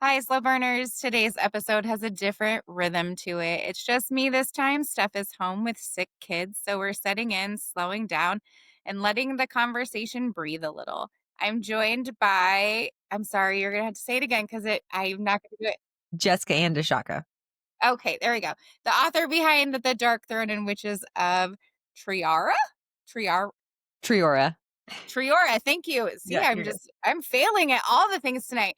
Hi, slow burners. Today's episode has a different rhythm to it. It's just me this time. Steph is home with sick kids, so we're setting in, slowing down, and letting the conversation breathe a little. I'm joined by, I'm sorry, you're going to have to say it again because I'm not going to do it. Jessica Ann Disciacca. Okay, there we go. The author behind The Dark Throne and Witches of Triara? Triara? Triora. Triora, thank you. See, Yeah, you're good. I'm failing at all the things tonight.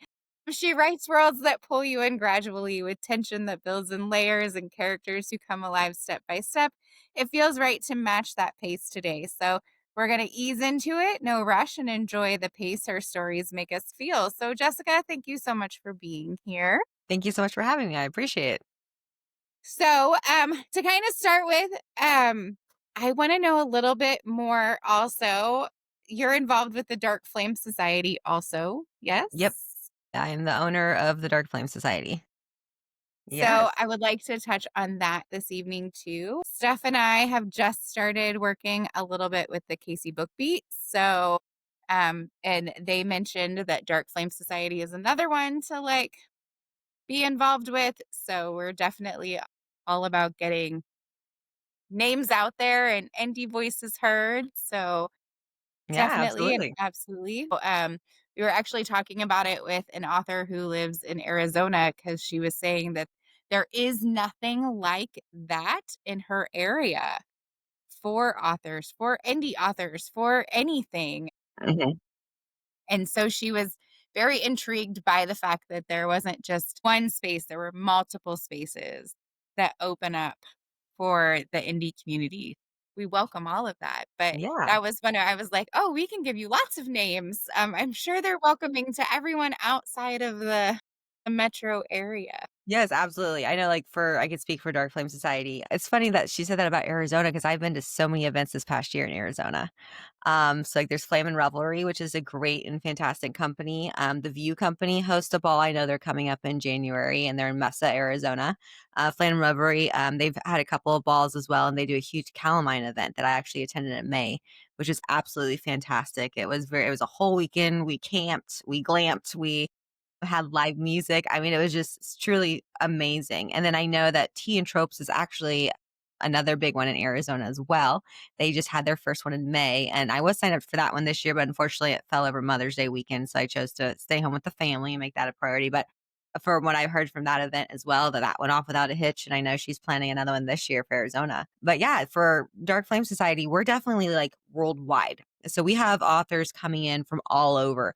She writes worlds that pull you in gradually with tension that builds in layers and characters who come alive step by step. It feels right to match that pace today. So we're going to ease into it, no rush, and enjoy the pace our stories make us feel. So, Jessica, thank you so much for being here. Thank you so much for having me. I appreciate it. So, to kind of start with, I want to know a little bit more also. You're involved with the Dark Flame Society also, yes? Yep. I am the owner of the Dark Flame Society. Yes. So I would like to touch on that this evening too. Steph and I have just started working a little bit with the Casey Book Beat. So, and they mentioned that Dark Flame Society is another one to like be involved with. So we're definitely all about getting names out there and indie voices heard. So Yeah, definitely and absolutely. absolutely. We were actually talking about it with an author who lives in Arizona because she was saying that there is nothing like that in her area for authors, for indie authors, for anything. Mhm. And so she was very intrigued by the fact that there wasn't just one space, there were multiple spaces that open up for the indie community. We welcome all of that. But Yeah. that was when I was like, oh, we can give you lots of names. I'm sure they're welcoming to everyone outside of the metro area. Yes, absolutely. I know, like, I could speak for Dark Flame Society. It's funny that she said that about Arizona because I've been to so many events this past year in Arizona. So like there's Flame and Revelry, which is a great and fantastic company. The View Company hosts a ball. I know they're coming up in January and they're in Mesa, Arizona. Flame and Revelry, they've had a couple of balls as well, and they do a huge Calamine event that I actually attended in May, which is absolutely fantastic. It was a whole weekend. We camped, we glamped, we had live music. I mean, it was just truly amazing. And then I know that Tea and Tropes is actually another big one in Arizona as well. They just had their first one in May, and I was signed up for that one this year, but unfortunately it fell over Mother's Day weekend, so I chose to stay home with the family and make that a priority. But from what I've heard from that event as well, that went off without a hitch, and I know she's planning another one this year for Arizona. But yeah, for Dark Flame Society, we're definitely like worldwide. So we have authors coming in from all over.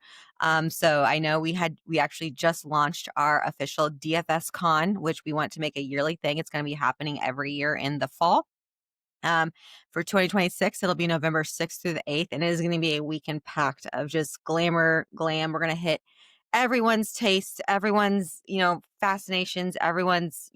So I know we actually just launched our official DFS Con, which we want to make a yearly thing. It's going to be happening every year in the fall. For 2026, it'll be November 6th through the 8th, and it is going to be a weekend packed of just glamour, glam. We're going to hit everyone's taste, everyone's, fascinations, everyone's,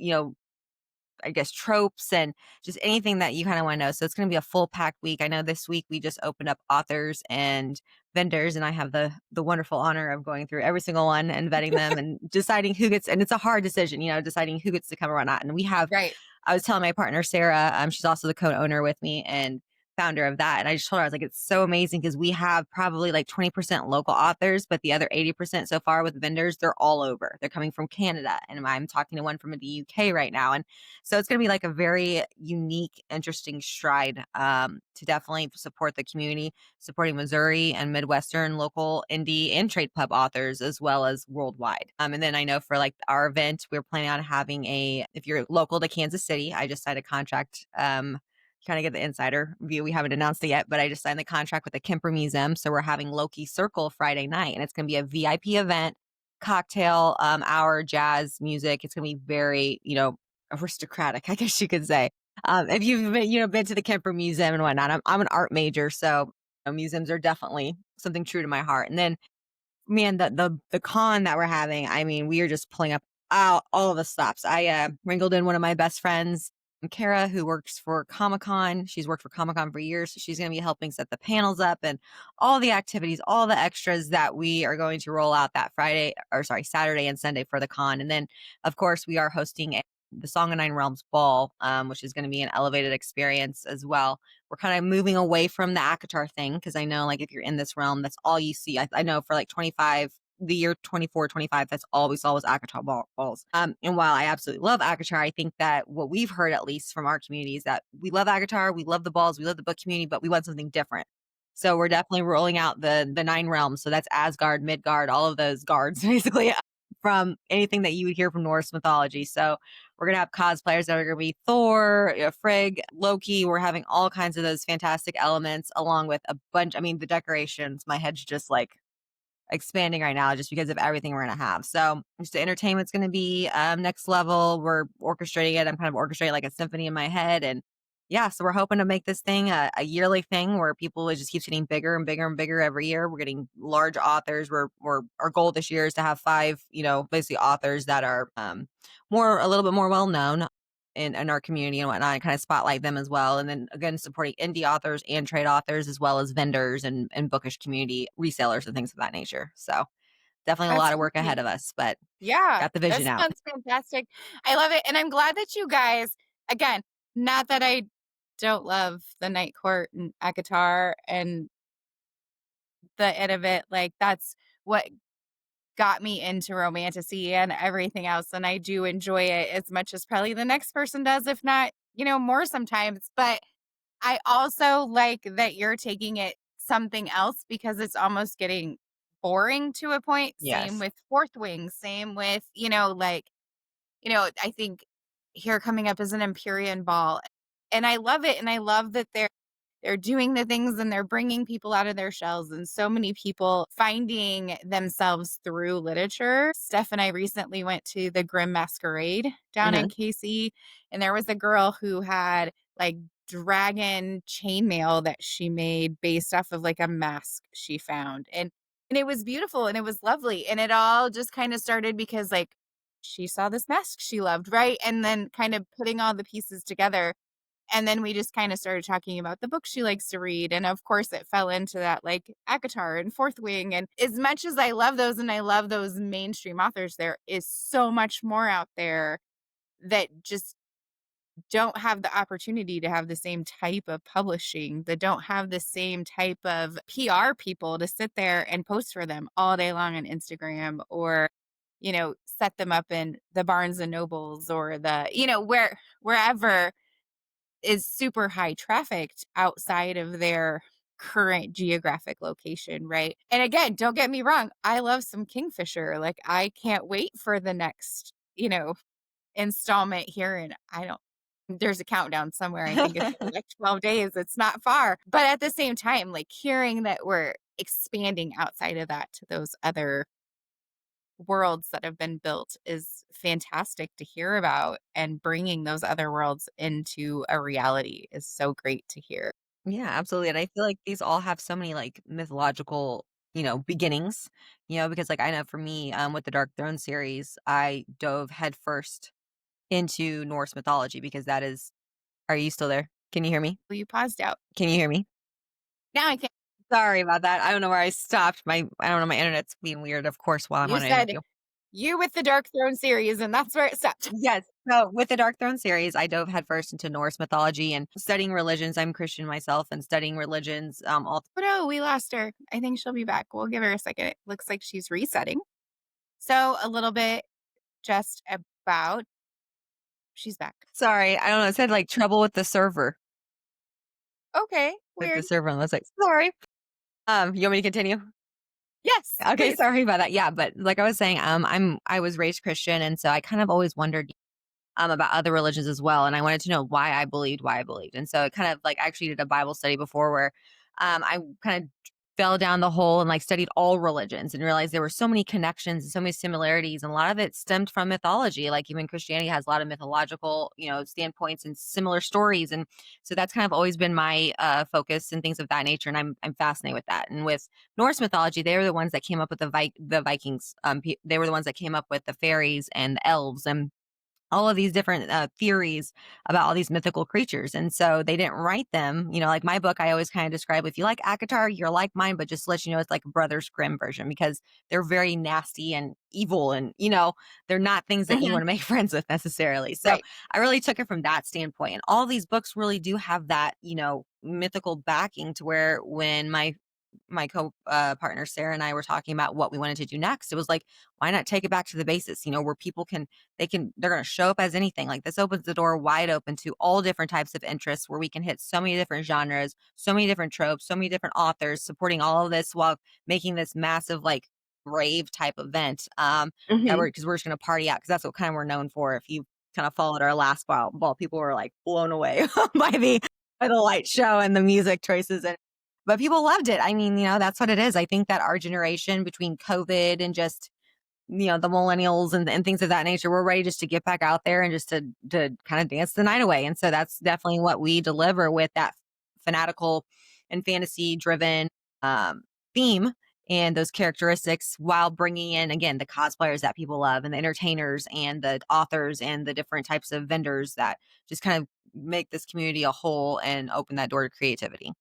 I guess tropes and just anything that you kind of want to know. So it's going to be a full packed week. I know this week we just opened up authors and vendors, and I have the wonderful honor of going through every single one and vetting them and deciding who gets. And it's a hard decision, deciding who gets to come or not. And we have. Right. I was telling my partner Sarah, she's also the co-owner with me and founder of that. And I just told her, I was like, it's so amazing because we have probably like 20% local authors, but the other 80% so far with vendors, they're all over. They're coming from Canada, and I'm talking to one from the UK right now. And so it's going to be like a very unique, interesting stride to definitely support the community, supporting Missouri and Midwestern local indie and trade pub authors, as well as worldwide. And then I know for like our event, we're planning on having if you're local to Kansas City, I just signed a contract. Kind of get the insider view. We haven't announced it yet, but I just signed the contract with the Kemper Museum. So we're having Loki Circle Friday night, and it's going to be a VIP event, cocktail hour, jazz music. It's going to be very, aristocratic, I guess you could say. If you've been to the Kemper Museum and whatnot, I'm an art major, so museums are definitely something true to my heart. And then, man, the con that we're having, I mean, we are just pulling up all of the stops. I wrangled in one of my best friends, Kara, who works for Comic-Con. She's worked for Comic-Con for years. So she's going to be helping set the panels up and all the activities, all the extras that we are going to roll out that Saturday and Sunday for the con. And then, of course, we are hosting the Song of Nine Realms Ball, which is going to be an elevated experience as well. We're kind of moving away from the ACOTAR thing because I know, like, if you're in this realm, that's all you see. I know for like 25 the year 24, 25, that's all we saw was ACOTAR balls. And while I absolutely love ACOTAR, I think that what we've heard, at least from our community, is that we love ACOTAR, we love the balls, we love the book community, but we want something different. So we're definitely rolling out the 9 realms. So that's Asgard, Midgard, all of those guards, basically, from anything that you would hear from Norse mythology. So we're going to have cosplayers that are going to be Thor, Frigg, Loki. We're having all kinds of those fantastic elements, along with a bunch. I mean, the decorations, my head's just like expanding right now just because of everything we're going to have. So just the entertainment's going to be next level. We're orchestrating it. I'm kind of orchestrating like a symphony in my head. And yeah, so we're hoping to make this thing a yearly thing where people, it just keeps getting bigger and bigger and bigger every year. We're getting large authors. Our goal this year is to have 5, basically authors that are a little bit more well known in our community and whatnot, and kind of spotlight them as well. And then again, supporting indie authors and trade authors, as well as vendors and bookish community resellers and things of that nature. So definitely a That's lot of work ahead great. of us, but Yeah, got the vision this out. sounds fantastic. I love it. And I'm glad that you guys, again, not that I don't love the Night Court and Akatar and the end of it, like that's what got me into romantasy and everything else. And I do enjoy it as much as probably the next person does, if not, more sometimes. But I also like that you're taking it something else because it's almost getting boring to a point. Same Yes. with Fourth Wing, same with, I think here coming up is an Empyrean ball. And I love it. And I love that they're doing the things and they're bringing people out of their shells and so many people finding themselves through literature. Steph and I recently went to the Grim Masquerade down in Mhm. KC, and there was a girl who had like dragon chainmail that she made based off of like a mask she found. And it was beautiful and it was lovely. And it all just kind of started because like she saw this mask she loved, right? And then kind of putting all the pieces together, and then we just kind of started talking about the books she likes to read. And of course, it fell into that like ACOTAR and Fourth Wing. And as much as I love those and I love those mainstream authors, there is so much more out there that just don't have the opportunity to have the same type of publishing, that don't have the same type of PR people to sit there and post for them all day long on Instagram or, set them up in the Barnes and Nobles or wherever is super high trafficked outside of their current geographic location, right? And again, don't get me wrong, I love some Kingfisher. Like I can't wait for the next, installment here and I don't there's a countdown somewhere. I think it's like 12 days. It's not far. But at the same time, like hearing that we're expanding outside of that to those other worlds that have been built is fantastic to hear about, and bringing those other worlds into a reality is so great to hear. Yeah, absolutely. And I feel like these all have so many like mythological, beginnings, because like I know for me, with the Dark Throne series, I dove headfirst into Norse mythology because that is, are you still there? Can you hear me? Well, you paused out. Can you hear me? Now I can. Sorry about that. I don't know where I stopped. I don't know, my internet's being weird, of course, while I'm You on an said interview. you with the Dark Throne series, and that's where it stopped. Yes. So with the Dark Throne series, I dove headfirst into Norse mythology and studying religions. I'm Christian myself and studying religions. All But oh, we lost her. I think she'll be back. We'll give her a second. It looks like she's resetting. So a little bit just about she's back. sorry, I don't know. It said like trouble with the server, Okay, with the weird. server on the website. Sorry. You want me to continue? Yes, Okay, please. sorry about that. Yeah, but like I was saying, I was raised Christian, and so I kind of always wondered about other religions as well. And I wanted to know why I believed. And so it kind of like I actually did a Bible study before where I kind of fell down the hole and like studied all religions and realized there were so many connections and so many similarities. And a lot of it stemmed from mythology. Like even Christianity has a lot of mythological, standpoints and similar stories. And so that's kind of always been my focus and things of that nature. And I'm fascinated with that. And with Norse mythology, they were the ones that came up with the Vikings. They were the ones that came up with the fairies and the elves and all of these different theories about all these mythical creatures. And so they didn't write them, like my book, I always kind of describe if you like ACOTAR, you're like mine, but just to let you know, it's like a Brothers Grimm version because they're very nasty and evil and, they're not things that you Mhm. want to make friends with necessarily. So Right. I really took it from that standpoint. And all these books really do have that, mythical backing to where when my my partner Sarah and I were talking about what we wanted to do next, it was like, why not take it back to the basics, where people they're going to show up as anything. Like this opens the door wide open to all different types of interests where we can hit so many different genres, so many different tropes, so many different authors supporting all of this while making this massive, like, rave type event. That Mhm. because we're just going to party out because that's what kind of we're known for. If you kind of followed our last ball, people were like blown away by the light show and the music choices, but people loved it. I mean, that's what it is. I think that our generation, between COVID and just, the millennials and things of that nature, we're ready just to get back out there and just to kind of dance the night away. And so that's definitely what we deliver with that fanatical and fantasy driven um, theme and those characteristics, while bringing in, again, the cosplayers that people love and the entertainers and the authors and the different types of vendors that just kind of make this community a whole and open that door to creativity.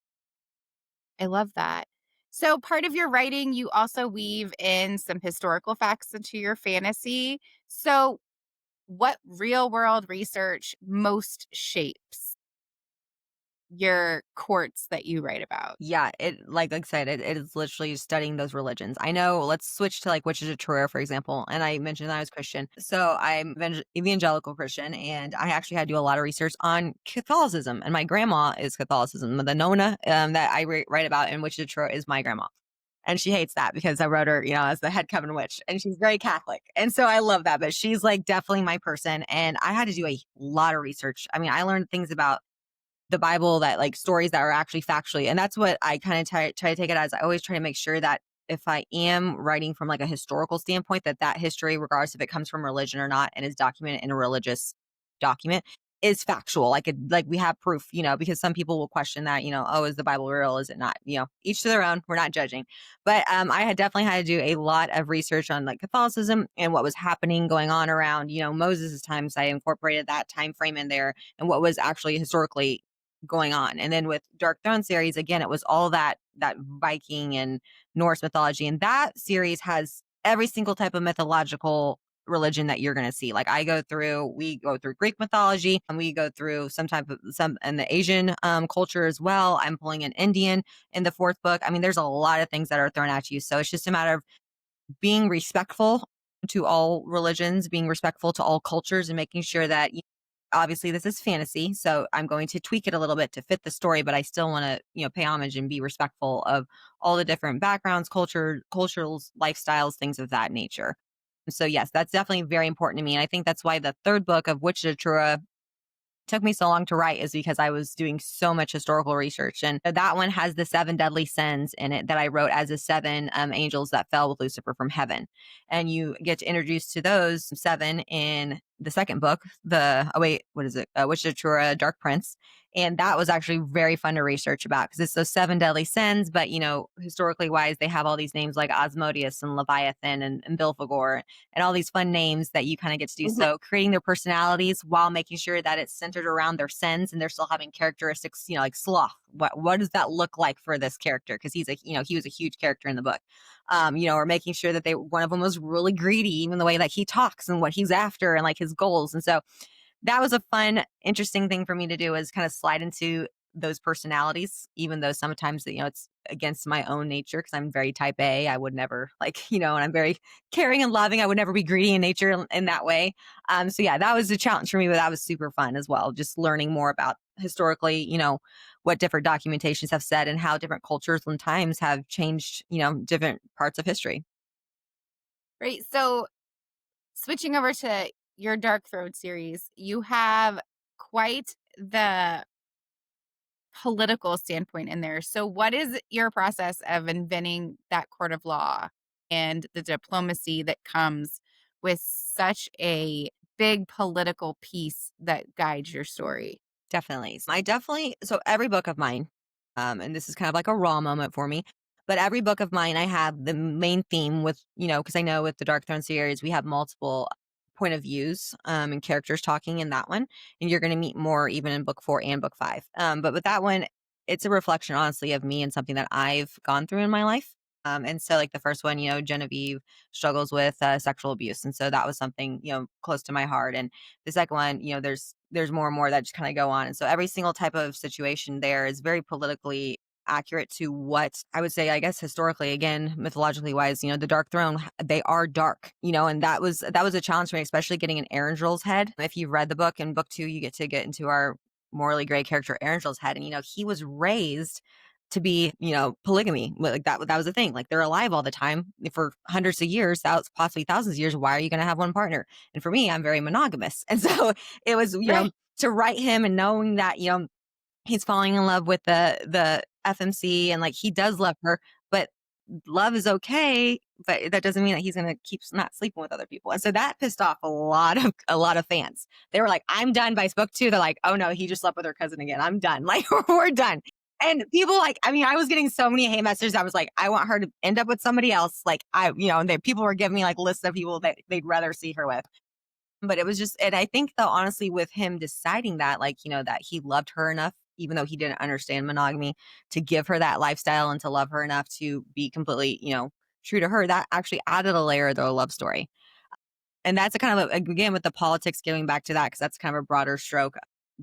I love that. So, part of your writing, you also weave in some historical facts into your fantasy. So, what real world research most shapes your courts that you write about? Yeah, like I said, it is literally studying those religions. I know, let's switch to like witches of Triara, for example. And I mentioned that I was Christian. So I'm evangelical Christian, and I actually had to do a lot of research on Catholicism. And my grandma is Catholicism. The Nona that I write about in Witches of Triara is my grandma. And she hates that because I wrote her, as the head coven witch, and she's very Catholic. And so I love that. But she's like definitely my person. And I had to do a lot of research. I mean, I learned things about the Bible, that like stories that are actually factually. And that's what I kind of try to take it as. I always try to make sure that if I am writing from like a historical standpoint, that history, regardless if it comes from religion or not, and is documented in a religious document, is factual. Like we have proof, because some people will question that, oh, is the Bible real? Is it not? Each to their own. We're not judging. But I had definitely had to do a lot of research on like Catholicism and what was happening going on around, Moses' times. I incorporated that time frame in there and what was actually historically going on. And then with Dark Throne series, again, it was all that Viking and Norse mythology. And that series has every single type of mythological religion that you're going to see. Like we go through Greek mythology, and we go through some in the Asian culture as well. I'm pulling in Indian in the fourth book. I mean, there's a lot of things that are thrown at you. So it's just a matter of being respectful to all religions, being respectful to all cultures, and making sure that, obviously this is fantasy, so I'm going to tweak it a little bit to fit the story, but I still want to, pay homage and be respectful of all the different backgrounds, cultural lifestyles, things of that nature. So yes, that's definitely very important to me. And I think that's why the third book of Witch Datura took me so long to write, is because I was doing so much historical research. And that one has the seven deadly sins in it that I wrote as the seven angels that fell with Lucifer from heaven. And you get to introduce to those seven in the second book, what is it? Witch of Trura, Dark Prince. And that was actually very fun to research about because it's those seven deadly sins. But, historically wise, they have all these names like Osmodeus and Leviathan and Bilfagor and all these fun names that you kind of get to do. Mhm. So creating their personalities while making sure that it's centered around their sins and they're still having characteristics, like sloth. What does that look like for this character? Because he was a huge character in the book. Or making sure that one of them was really greedy, even the way that he talks and what he's after and like his goals. And so that was a fun, interesting thing for me to do, is kind of slide into those personalities, even though sometimes, it's against my own nature because I'm very type A. I would never and I'm very caring and loving. I would never be greedy in nature in that way. So yeah, that was a challenge for me, but that was super fun as well. Just learning more about historically, what different documentations have said and how different cultures and times have changed, different parts of history. Right. So, switching over to your Dark Throne series, you have quite the political standpoint in there. So, what is your process of inventing that court of law and the diplomacy that comes with such a big political piece that guides your story? Definitely. So every book of mine, and this is kind of like a raw moment for me, but every book of mine, I have the main theme with, because I know with the Dark Throne series, we have multiple point of views and characters talking in that one. And you're going to meet more even in book 4 and book 5. But with that one, it's a reflection, honestly, of me and something that I've gone through in my life. And so, like the first one, Genevieve struggles with sexual abuse. And so that was something, close to my heart. And the second one, there's more and more that just kind of go on. And so every single type of situation there is very politically accurate to what I would say, I guess, historically, again, mythologically wise, the Dark Throne, they are dark, and that was a challenge for me, especially getting in Erangel's head. If you've read the book, in book 2, you get to get into our morally gray character Erangel's head. And, he was raised to be, polygamy. Like that was the thing. Like, they're alive all the time for hundreds of years, possibly thousands of years. Why are you going to have one partner? And for me, I'm very monogamous. And so it was, Right. to write him and knowing that, he's falling in love with the FMC, and like he does love her, but love is okay, but that doesn't mean that he's going to keep not sleeping with other people. And so that pissed off a lot of fans. They were like, I'm done by book 2. They're like, oh no, he just slept with her cousin again. I'm done. Like, we're done. And people, like, I mean, I was getting so many hate messages. I was like, I want her to end up with somebody else. Like, and people were giving me like lists of people that they'd rather see her with. But it was just, and I think though, honestly, with him deciding that, like, that he loved her enough, even though he didn't understand monogamy, to give her that lifestyle and to love her enough to be completely, true to her, that actually added a layer of their love story. And that's a kind of, again, with the politics, going back to that, because that's kind of a broader stroke.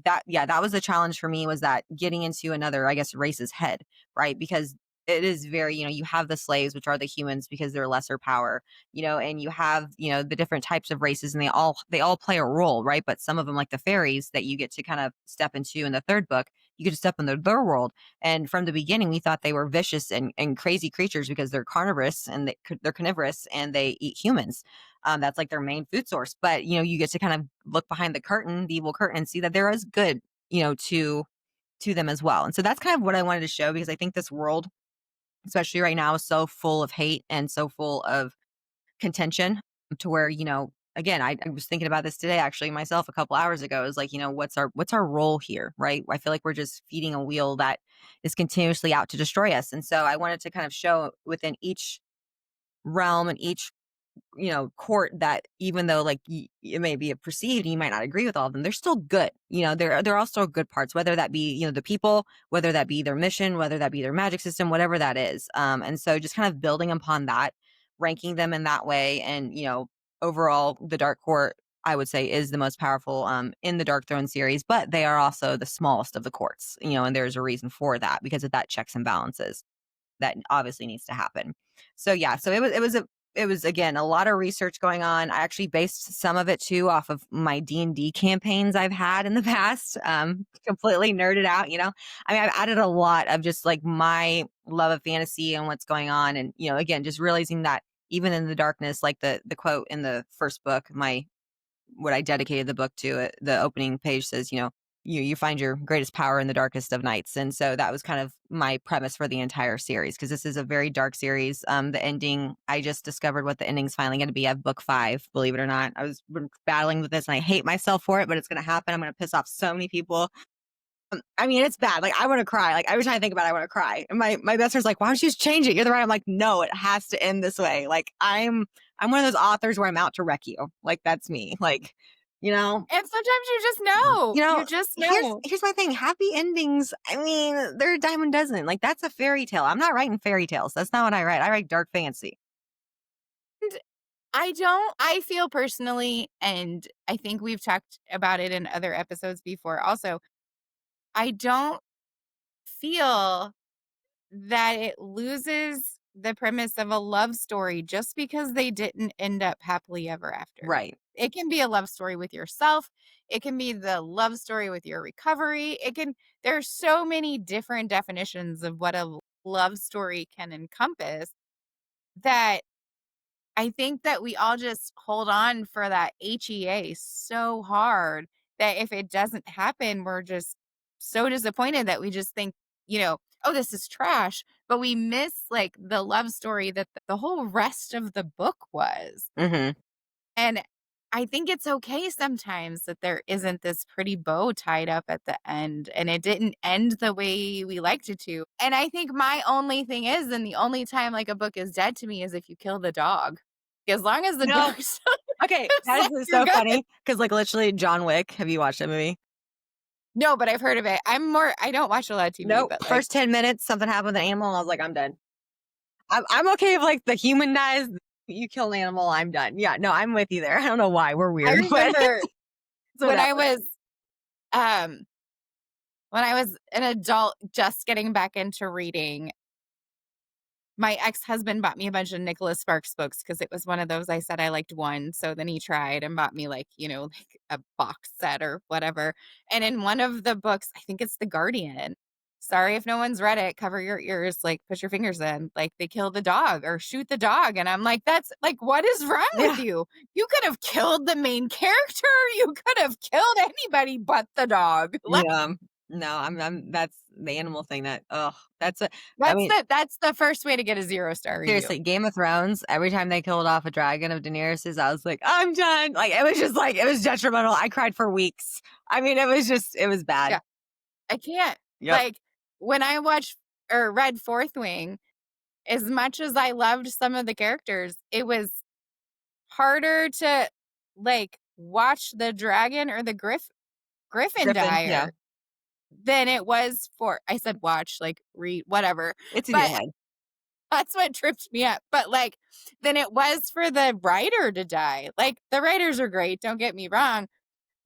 That was the challenge for me, was that getting into another, I guess, race's head, right? Because it is very, you have the slaves, which are the humans because they're lesser power, and you have, the different types of races, and they all play a role, right? But some of them, like the fairies that you get to kind of step into in the third book, you get to step into their world. And from the beginning, we thought they were vicious and crazy creatures because they're carnivorous, and they're carnivorous, and they eat humans. That's like their main food source. But, you get to kind of look behind the curtain, the evil curtain, and see that there is good, to them as well. And so that's kind of what I wanted to show, because I think this world, especially right now, is so full of hate and so full of contention, to where, again, I was thinking about this today, actually, myself, a couple hours ago. Is like, what's our role here, right? I feel like we're just feeding a wheel that is continuously out to destroy us. And so I wanted to kind of show within each realm and each, court, that even though, like, it may be perceived, you might not agree with all of them, they're still good. They're all still good parts, whether that be, the people, whether that be their mission, whether that be their magic system, whatever that is. And so just kind of building upon that, ranking them in that way. And, overall, the Dark Court, I would say, is the most powerful in the Dark Throne series, but they are also the smallest of the courts, and there's a reason for that, because of that checks and balances that obviously needs to happen. So yeah, so it was again a lot of research going on. I actually based some of it too off of my D&D campaigns I've had in the past. Completely nerded out, I mean, I've added a lot of just like my love of fantasy and what's going on, and again, just realizing that even in the darkness, like the quote in the first book, what I dedicated the book to, the opening page says, you find your greatest power in the darkest of nights. And so that was kind of my premise for the entire series, because this is a very dark series. The ending, I just discovered what the ending's finally going to be. I have book 5, believe it or not. I was battling with this, and I hate myself for it, but it's going to happen. I'm going to piss off so many people. I mean, it's bad. Like, I want to cry. Like, every time I think about it, I want to cry. And my best friend's like, why don't you just change it? You're the right. I'm like, no, it has to end this way. Like, I'm one of those authors where I'm out to wreck you. Like, that's me. Like, you know, And sometimes you just know. you You know, just here's know. here's my thing. Happy endings, I mean, they're a dime a dozen. Like, that's a fairy tale. I'm not writing fairy tales. That's not what I write. I write dark fantasy. And I feel personally, and I think we've talked about it in other episodes before also, I don't feel that it loses the premise of a love story just because they didn't end up happily ever after. Right. It can be a love story with yourself. It can be the love story with your recovery. There's so many different definitions of what a love story can encompass, that I think that we all just hold on for that HEA so hard that if it doesn't happen, we're just so disappointed that we just think, oh, this is trash. But we miss like the love story that the whole rest of the book was. Mm-hmm. And I think it's okay sometimes that there isn't this pretty bow tied up at the end and it didn't end the way we liked it to. And I think my only thing is, and the only time like a book is dead to me is if you kill the dog. As long as the No. dog still Okay, lives, that like, is you're so good. funny, because like literally John Wick. Have you watched that movie? No, but I've heard of it. I don't watch a lot of TV, Nope. but like First 10 minutes, something happened with an animal, and I was like, I'm done. I'm okay if like the human dies, you kill an animal, I'm done. Yeah, no, I'm with you there. I don't know why we're I weird, but remember it's when I whatever. was um when I was an adult just getting back into reading, my ex-husband bought me a bunch of Nicholas Sparks books because it was one of those I said I liked one, so then he tried and bought me, like, like a box set or whatever, and in one of the books, I think it's The Guardian, sorry if no one's read it, cover your ears, like, put your fingers in, like, they kill the dog or shoot the dog, and I'm like, "That's like, what is wrong with Yeah. you? You could have killed the main character, you could have killed anybody but the dog." Like, Yeah. No, I'm that's the animal thing that, oh, that's a I mean, that's the first way to get a 0-star review. seriously, Game of Thrones, every time they killed off a dragon of Daenerys's, I was like, "I'm done." Like, it was just like, it was detrimental. I cried for weeks. I mean, it was bad. Yeah. I can't. Yep. Like, when I watched or read Fourth Wing, as much as I loved some of the characters, it was harder to, like, watch the dragon or the griffin Griffin, yeah. dire than it was for I said watch, like, read, whatever, It's in your but head. that's what tripped me up, but, like, than it was for the writer to die. Like, the writers are great, don't get me wrong,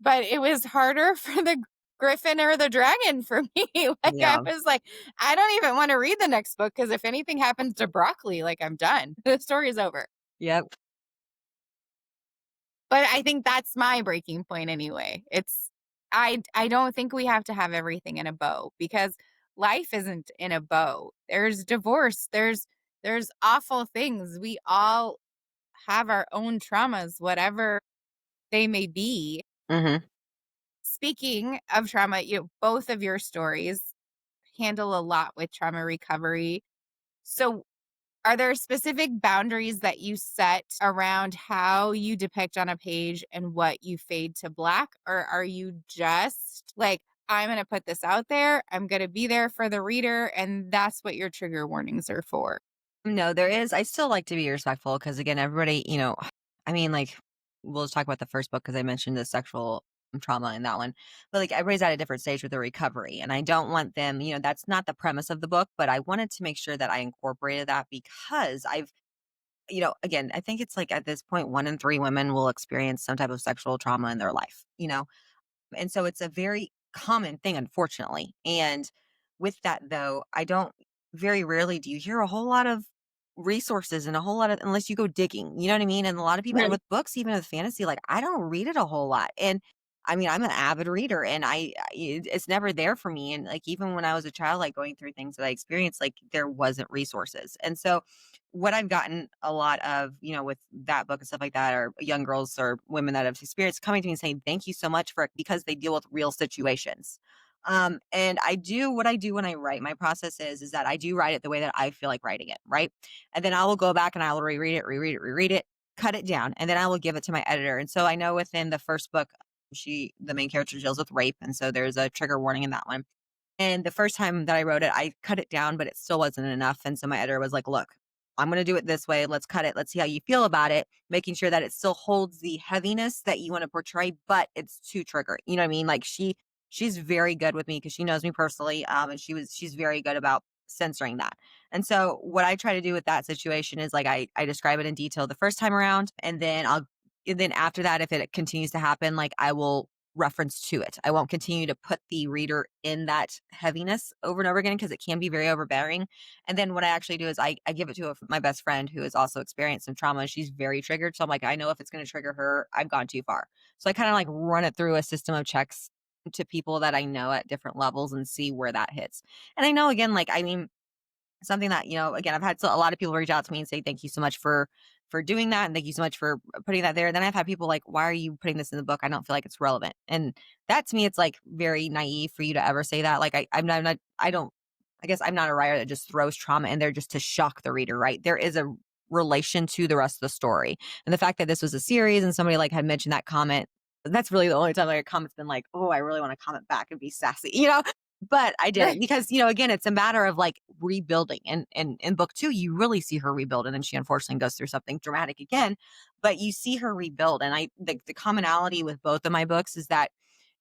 but it was harder for the griffin or the dragon for me. Like, I Yeah. was like, I don't even wanna read the next book because if anything happens to broccoli, like, I'm done. The story's over. Yep. But I think that's my breaking point anyway. I don't think we have to have everything in a bow because life isn't in a bow. There's divorce, there's awful things. We all have our own traumas, whatever they may be. Mhm. Speaking of trauma, both of your stories handle a lot with trauma recovery. So, are there specific boundaries that you set around how you depict on a page and what you fade to black? Or are you just like, I'm going to put this out there, I'm going to be there for the reader, and that's what your trigger warnings are for? No, there is I still like to be respectful because again, everybody, I mean, like, we'll just talk about the first book because I mentioned the sexual trauma in that one. But like everybody's at a different stage with the recovery. And I don't want them, that's not the premise of the book, but I wanted to make sure that I incorporated that because again, I think it's like at this point, 1 in 3 women will experience some type of sexual trauma in their life. And so it's a very common thing, unfortunately. And with that, though, I don't very rarely do you hear a whole lot of resources and a whole lot of, unless you go digging, you know what I mean? And a lot of people, and Right. with books, even with fantasy, like I don't read it a whole lot. And I mean, I'm an avid reader and it's never there for me. And like, even when I was a child, like going through things that I experienced, like there wasn't resources. And so, what I've gotten a lot of, with that book and stuff like that, are young girls or women that have experienced coming to me and saying, thank you so much for it because they deal with real situations. And I do what I do when I write. My process is that I do write it the way that I feel like writing it, right? And then I will go back and I will reread it, cut it down, and then I will give it to my editor. And so I know within the first book, the main character deals with rape. And so there's a trigger warning in that one. And the first time that I wrote it, I cut it down, but it still wasn't enough. And so my editor was like, look, I'm going to do it this way. Let's cut it. Let's see how you feel about it, making sure that it still holds the heaviness that you want to portray, but it's too trigger. You know what I mean? Like she's very good with me because she knows me personally. And she's very good about censoring that. And so what I try to do with that situation is like I describe it in detail the first time around, and then after that, if it continues to happen, like I will reference to it. I won't continue to put the reader in that heaviness over and over again because it can be very overbearing. And then what I actually do is I give it to my best friend who has also experienced some trauma. She's very triggered. So I'm like, I know if it's going to trigger her, I've gone too far. So I kind of like run it through a system of checks to people that I know at different levels and see where that hits. And I know again, like, I mean, something that, again, I've had a lot of people reach out to me and say, thank you so much for doing that. And thank you so much for putting that there. And then I've had people like, why are you putting this in the book? I don't feel like it's relevant. And that to me, it's like very naive for you to ever say that. Like, I don't, I guess I'm not a writer that just throws trauma in there just to shock the reader, right? There is a relation to the rest of the story. And the fact that this was a series and somebody like had mentioned that comment, that's really the only time like a comment's been like, oh, I really want to comment back and be sassy. But I didn't Right. because, again, it's a matter of like rebuilding. And in book 2, you really see her rebuild. And then she unfortunately goes through something dramatic again, but you see her rebuild. And the commonality with both of my books is that,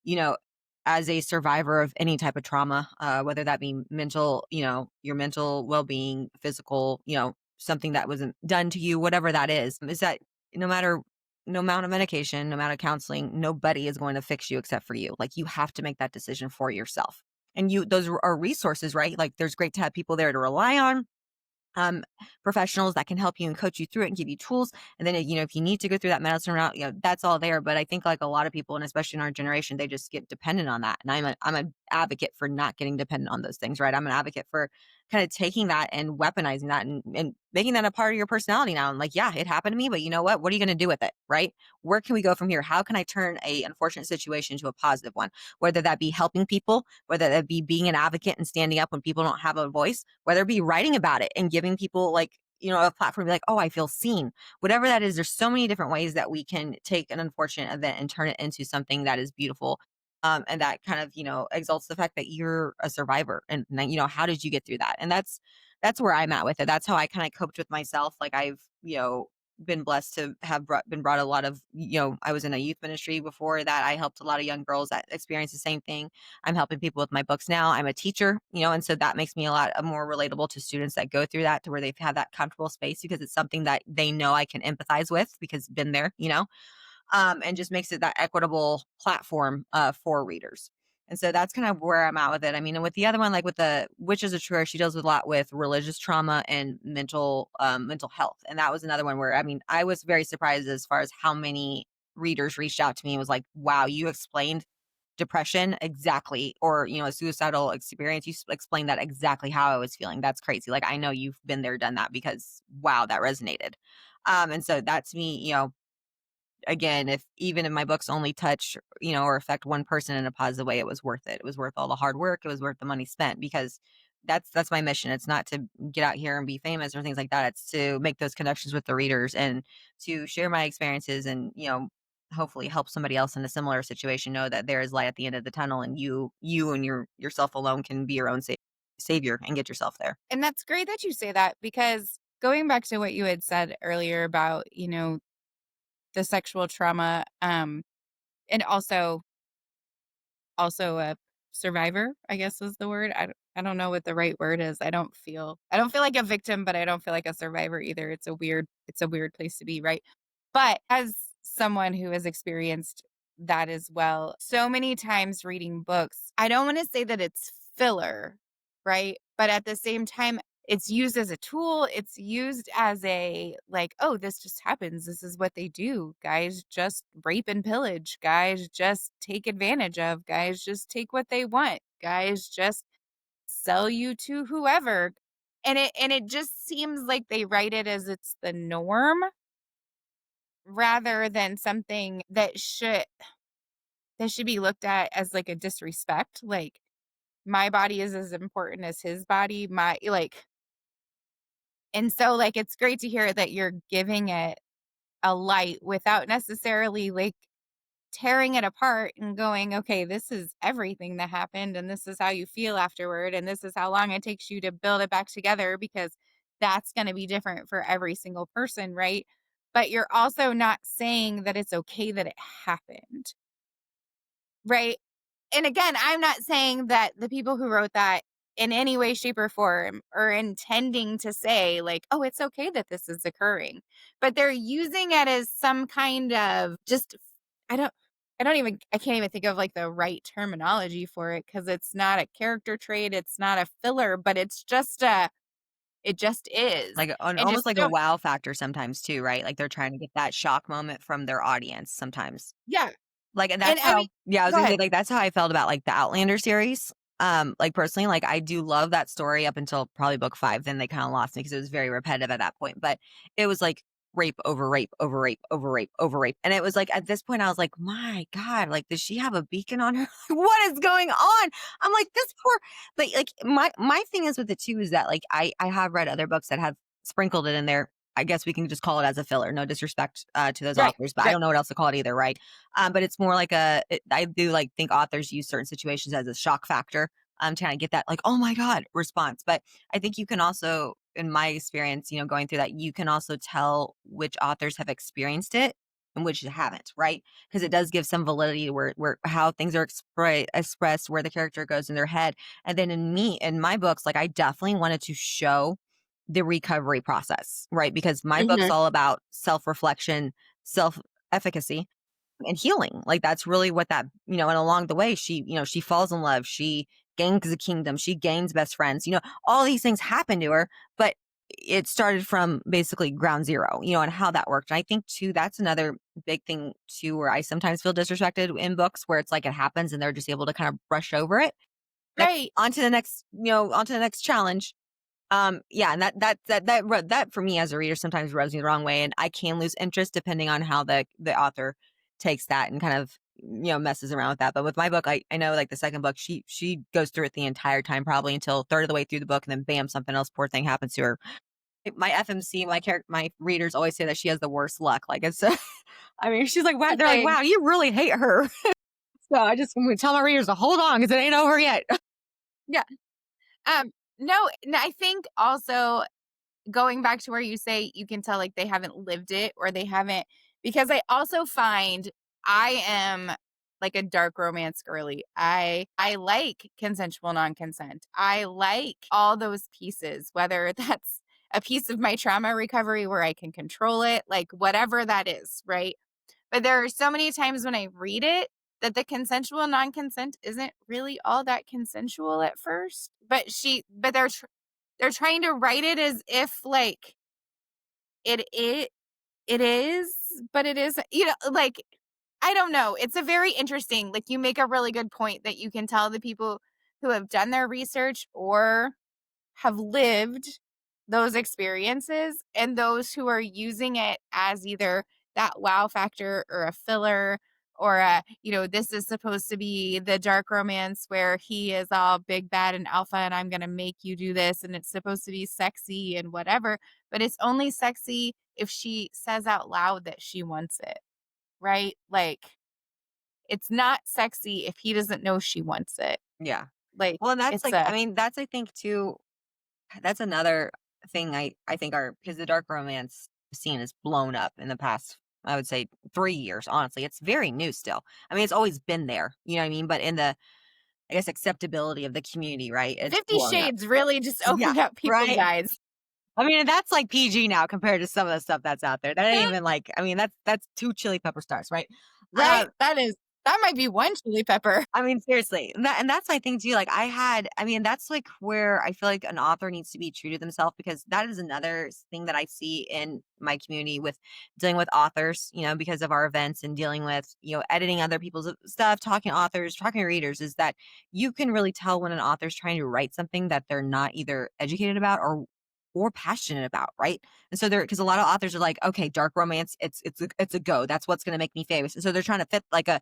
you know, as a survivor of any type of trauma, whether that be mental, your mental well-being, physical, something that wasn't done to you, whatever that is that no matter no amount of medication, no amount of counseling, nobody is going to fix you except for you. Like you have to make that decision for yourself. And those are resources, right? Like there's great to have people there to rely on, um, professionals that can help you and coach you through it and give you tools. And then, if you need to go through that medicine route, that's all there. But I think like a lot of people, and especially in our generation, they just get dependent on that. And I'm an advocate for not getting dependent on those things, right? I'm an advocate for kind of taking that and weaponizing that and making that a part of your personality now. And like, yeah, it happened to me, but you know what? What are you going to do with it, right? Where can we go from here? How can I turn a unfortunate situation into a positive one? Whether that be helping people, whether that be being an advocate and standing up when people don't have a voice, whether it be writing about it and giving people like, a platform to be like, oh, I feel seen. Whatever that is, there's so many different ways that we can take an unfortunate event and turn it into something that is beautiful. And that kind of, exalts the fact that you're a survivor. And, how did you get through that? And that's where I'm at with it. That's how I kind of coped with myself. Like I've, been blessed to have been brought a lot of, I was in a youth ministry before that. I helped a lot of young girls that experience the same thing. I'm helping people with my books now. I'm a teacher, and so that makes me a lot more relatable to students that go through that, to where they've had that comfortable space because it's something that they know I can empathize with because been there, and just makes it that equitable platform for readers. And so that's kind of where I'm at with it. I mean, and with the other one, like with the Witches of Triara, she deals with a lot with religious trauma and mental health. And that was another one where, I mean, I was very surprised as far as how many readers reached out to me and was like, wow, you explained depression exactly, or, a suicidal experience. You explained that exactly how I was feeling. That's crazy. Like, I know you've been there, done that, because wow, that resonated. And so that's me, again, if even if my books only touch, or affect one person in a positive way, it was worth it. It was worth all the hard work. It was worth the money spent, because that's my mission. It's not to get out here and be famous or things like that. It's to make those connections with the readers and to share my experiences and, hopefully help somebody else in a similar situation know that there is light at the end of the tunnel, and you and yourself alone can be your own savior and get yourself there. And that's great that you say that, because going back to what you had said earlier about, the sexual trauma, and also a survivor, I guess is the word. I don't know what the right word is. I don't feel like a victim, but I don't feel like a survivor either. It's a weird place to be, right? But as someone who has experienced that as well, so many times reading books, I don't want to say that it's filler, right? But at the same time, it's used as a tool. It's used as a, like, oh, this just happens. This is what they do. Guys just rape and pillage. Guys just take advantage of. Guys just take what they want. Guys just sell you to whoever. And it just seems like they write it as it's the norm, rather than something that should be looked at as like a disrespect. Like, my body is as important as his body. And so, like, it's great to hear that you're giving it a light without necessarily, like, tearing it apart and going, "Okay, this is everything that happened, and this is how you feel afterward, and this is how long it takes you to build it back together," because that's gonna be different for every single person, right? But you're also not saying that it's okay that it happened, right? And again, I'm not saying that the people who wrote that in any way, shape, or form are intending to say, like, oh, it's okay that this is occurring. But they're using it as some kind of just, I don't, I can't even think of like the right terminology for it, because it's not a character trait. It's not a filler, but it just is. Like And almost just like a so, wow factor sometimes too, right? Like they're trying to get that shock moment from their audience sometimes. yeah. Like, and And that's I mean, how, yeah, I was go gonna say, ahead. like, that's how I felt about, like, the Outlander series. Like, personally, like, I do love that story up until probably book 5, then they kinda lost me because it was very repetitive at that point, but it was, like, rape over rape over rape over rape over rape, and it was, like, at this point, I was like, "My god, like, does she have a beacon on her? What is going on?" I'm like, "This poor," but, like, my thing is with it too is that, like, I have read other books that have sprinkled it in there. I guess we can just call it as a filler, no disrespect, to those Right. authors, but I Right. don't know what else to call it either, right? But it's more like I do like think authors use certain situations as a shock factor, to kind of get that like, oh my God response. But I think you can also, in my experience, going through that, you can also tell which authors have experienced it and which haven't, right? Because it does give some validity where how things are expressed, where the character goes in their head. And then in my books, like I definitely wanted to show the recovery process, right? Because my book's Mhm. all about self-reflection, self-efficacy and healing. Like that's really what that, and along the way, she falls in love. She gains a kingdom, she gains best friends, all these things happen to her, but it started from basically ground zero, and how that worked. And I think too, that's another big thing too, where I sometimes feel disrespected in books where it's like it happens and they're just able to kind of brush over it. Right. Right. On to the next, on to the next challenge. Yeah, and that for me as a reader sometimes rubs me the wrong way, and I can lose interest depending on how the author takes that and kind of messes around with that. But with my book, I know like the second book, she goes through it the entire time, probably until third of the way through the book, and then bam, something else poor thing happens to her. My FMC, my readers always say that she has the worst luck. Like it's, I mean, she's like, wow, they're like, Okay. wow, you really hate her. So I just want to tell my readers to hold on because it ain't over yet. Yeah. No, I think also going back to where you say you can tell like they haven't lived it or they haven't, because I also find I am like a dark romance girly. I like consensual non-consent. I like all those pieces, whether that's a piece of my trauma recovery where I can control it, like whatever that is, right? But there are so many times when I read it that the consensual non-consent isn't really all that consensual at first. But they're trying to write it as if like it it is, but it is, like I don't know. It's a very interesting, like you make a really good point that you can tell the people who have done their research or have lived those experiences and those who are using it as either that wow factor or a filler or this is supposed to be the dark romance where he is all big bad and alpha and I'm going to make you do this and it's supposed to be sexy and whatever, but it's only sexy if she says out loud that she wants it, right? Like it's not sexy if he doesn't know she wants it. Yeah. Like Well, and that's it's like, I a mean, that's I think too. That's another thing I think are because the dark romance scene is blown up in the past, I would say 3 years, honestly. It's very new still. I mean, it's always been there, you know what I mean? But in the, I guess, acceptability of the community, right? It's 50 blowing up. Shades really just Yeah. opened up people's Right. eyes. I mean, and that's like PG now compared to some of the stuff that's out there. That ain't even like, I mean, that's two chili pepper stars, right? Right? That might be one chili pepper. I mean, seriously, and that's my thing too. Like, I mean, that's like where I feel like an author needs to be true to themselves because that is another thing that I see in my community with dealing with authors, because of our events and dealing with, editing other people's stuff, talking to authors, talking to readers, is that you can really tell when an author's trying to write something that they're not either educated about or passionate about, right? And so because a lot of authors are like, okay, dark romance, it's a go. That's what's going to make me famous. And so they're trying to fit like a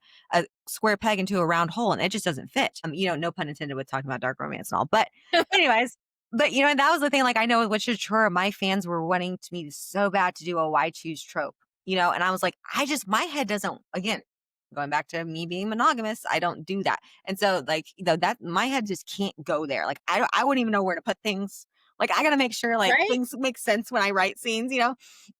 square peg into a round hole and it just doesn't fit. No pun intended with talking about dark romance and all. But anyways, but and that was the thing. Like I know with Witcher Triara, my fans were wanting to me so bad to do a why choose trope, and I was like, my head doesn't, again, going back to me being monogamous, I don't do that. And so like, that my head just can't go there. Like I wouldn't even know where to put things. Like I got to make sure like Right? things make sense when I write scenes.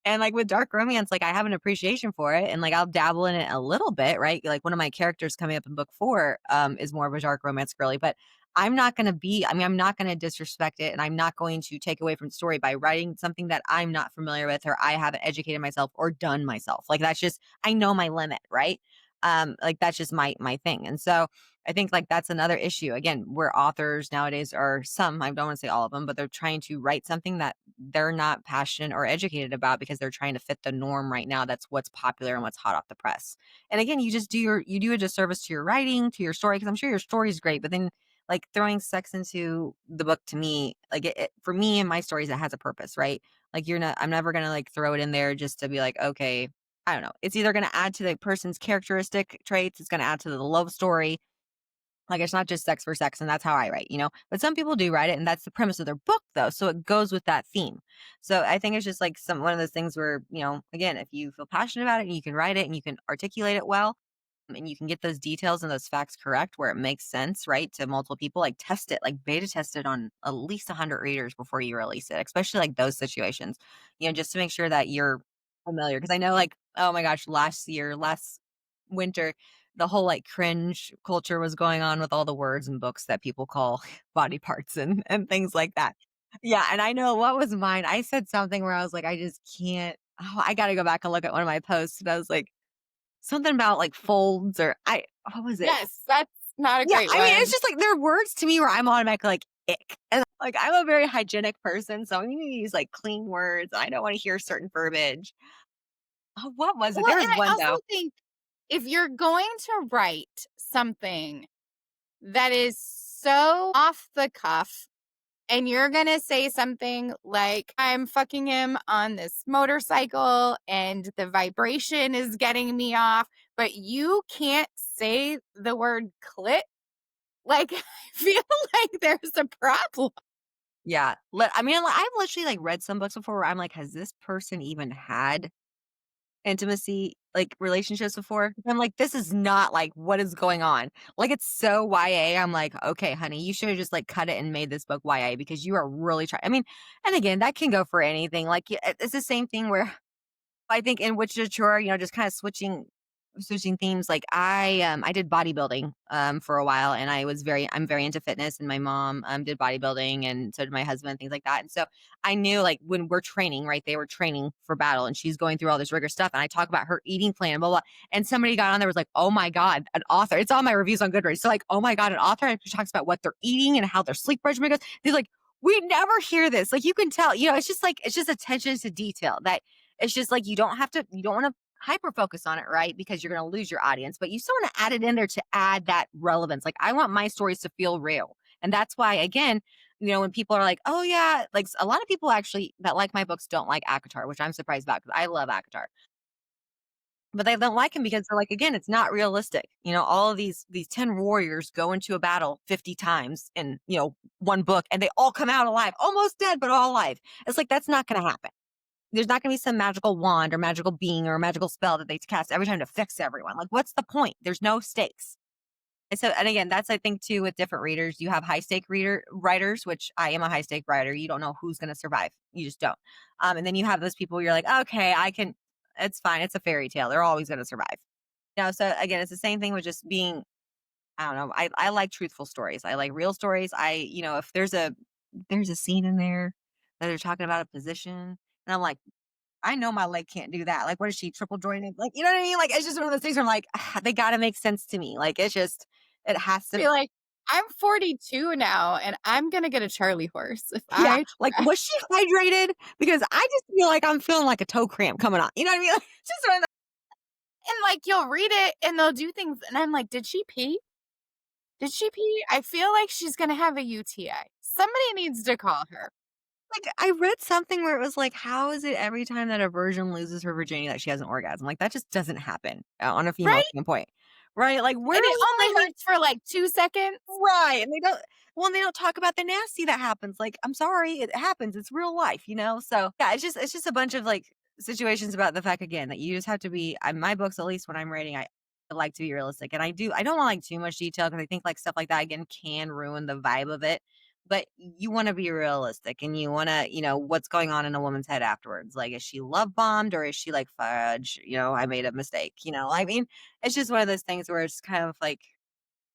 And like with dark romance, like I have an appreciation for it and like I'll dabble in it a little bit, right? Like one of my characters coming up in book 4 is more of a dark romance girly, but I'm not going to I'm not going to disrespect it and I'm not going to take away from the story by writing something that I'm not familiar with or I haven't educated myself or done myself. Like that's just, I know my limit, right? Like that's just my thing. And so I think like that's another issue. Again, where authors nowadays are some, I don't want to say all of them, but they're trying to write something that they're not passionate or educated about because they're trying to fit the norm right now. That's what's popular and what's hot off the press. And again, you do a disservice to your writing, to your story, because I'm sure your story is great, but then like throwing sex into the book to me, like for me and my stories, it has a purpose, right? Like I'm never going to like throw it in there just to be like, okay, I don't know. It's either going to add to the person's characteristic traits. It's going to add to the love story. Like it's not just sex for sex, and that's how I write. But some people do write it, and that's the premise of their book, though. So it goes with that theme. So I think it's just like one of those things where, again, if you feel passionate about it and you can write it and you can articulate it well, and you can get those details and those facts correct where it makes sense, right, to multiple people, like test it, like beta test it on at least 100 readers before you release it, especially like those situations, just to make sure that you're familiar. Because I know, like, oh my gosh, last winter, the whole like cringe culture was going on with all the words and books that people call body parts and things like that. Yeah, and I know what was mine. I said something where I was like, I just can't. Oh, I got to go back and look at one of my posts, and I was like, something about like folds or what was it? Yes, that's Not a Yeah, great I mean, it's one. just like there are words to me where I'm automatically like, ick. And like I'm a very hygienic person, so I'm gonna use like clean words. I don't want to hear certain verbiage. Oh, what was it? Well, There was and I one also though. think if you're going to write something that is so off the cuff and you're going to say something like, I'm fucking him on this motorcycle and the vibration is getting me off, but you can't say the word clit, like, I feel like there's a problem. Yeah. I mean, I've literally like read some books before where I'm like, has this person even had intimacy, like relationships before? I'm like, this is not like what is going on. Like it's so YA. I'm like, okay, honey, you should have just like cut it and made this book YA because you are really trying. I mean, and again, that can go for anything. Like it's the same thing where I think in which literature, just kind of switching themes. Like I did bodybuilding for a while and I'm very into fitness and my mom did bodybuilding and so did my husband, things like that. And so I knew like when we're training, right, they were training for battle and she's going through all this rigorous stuff and I talk about her eating plan, blah blah. And somebody got on there was like, oh my God, an author. It's all my reviews on Goodreads. So like, oh my God, an author and she talks about what they're eating and how their sleep regimen goes. They're like, we never hear this. Like you can tell, it's just attention to detail that it's just like you don't want to hyper focus on it, right? Because you're going to lose your audience, but you still want to add it in there to add that relevance. Like I want my stories to feel real. And that's why, again, when people are like, oh yeah, like a lot of people actually that like my books don't like Akatar, which I'm surprised about because I love Akatar. But they don't like him because they're like, again, it's not realistic. All of these 10 warriors go into a battle 50 times in, one book and they all come out alive, almost dead, but all alive. It's like that's not gonna happen. There's not gonna be some magical wand or magical being or a magical spell that they cast every time to fix everyone. Like, what's the point? There's no stakes. And again, that's I think too with different readers. You have high stake writers, which I am a high stake writer. You don't know who's gonna survive. You just don't. And then you have those people where you're like, okay, I can. It's fine. It's a fairy tale. They're always gonna survive. So again, it's the same thing with just being. I don't know. I like truthful stories. I like real stories. If there's a scene in there that they're talking about a position, and I'm like I know my leg can't do that. Like, what is she triple jointed? Like, you know what I mean? Like, it's just one of those things where I'm like, they got to make sense to me. Like, it has to, Be like, I'm 42 now and I'm going to get a Charlie horse if yeah. I Like, try. was she hydrated? Because I just feel like I'm feeling like a toe cramp coming on. You know what I mean? Like, just one of And like you'll read it and they'll do things and I'm like, did she pee? Did she pee? I feel like she's going to have a UTI. Somebody needs to call her. like, I read something where it was like, how is it every time that a virgin loses her virginity that she has an orgasm? Like, that just doesn't happen on a female Right? standpoint. Right? Like, where And it is the only like, hurts for like 2 seconds. right, and they don't talk about the nasty that happens, like, I'm sorry, it happens, it's real life, So, yeah, it's just a bunch of, like, situations about the fact, again, that you just have to be my books, at least when I'm writing, I like to be realistic, and I don't want, like, too much detail because I think, like, stuff like that, again, can ruin the vibe of it, but you wanna be realistic, and you wanna what's going on in a woman's head afterwards, like, is she love bombed or is she like, "Fudge, I made a mistake," I mean, it's just one of those things where it's kind of like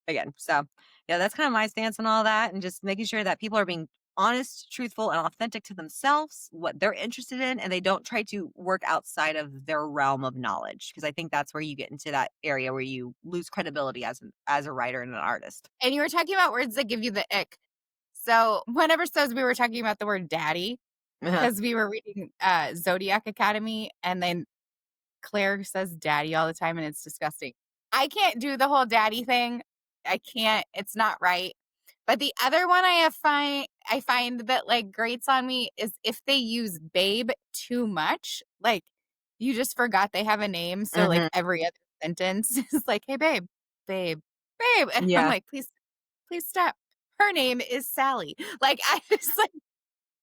again. So, yeah, that's kind of my stance on all that and just making sure that people are being honest, truthful, and authentic to themselves, what they're interested in, and they don't try to work outside of their realm of knowledge. Because I think that's where you get into that area where you lose credibility as a writer and an artist. And you were talking about words that give you the ick. So one episode we were talking about the word daddy Uh-huh. because we were reading Zodiac Academy and then Claire says daddy all the time and it's disgusting. I can't do the whole daddy thing. I can't. It's not right. But the other one I find that like grates on me is if they use babe too much. Like you just forgot they have a name, so like Hmm. every other sentence is like, "Hey babe, babe, babe," and I'm Yeah. like, please stop. Her name is Sally. Like I was like,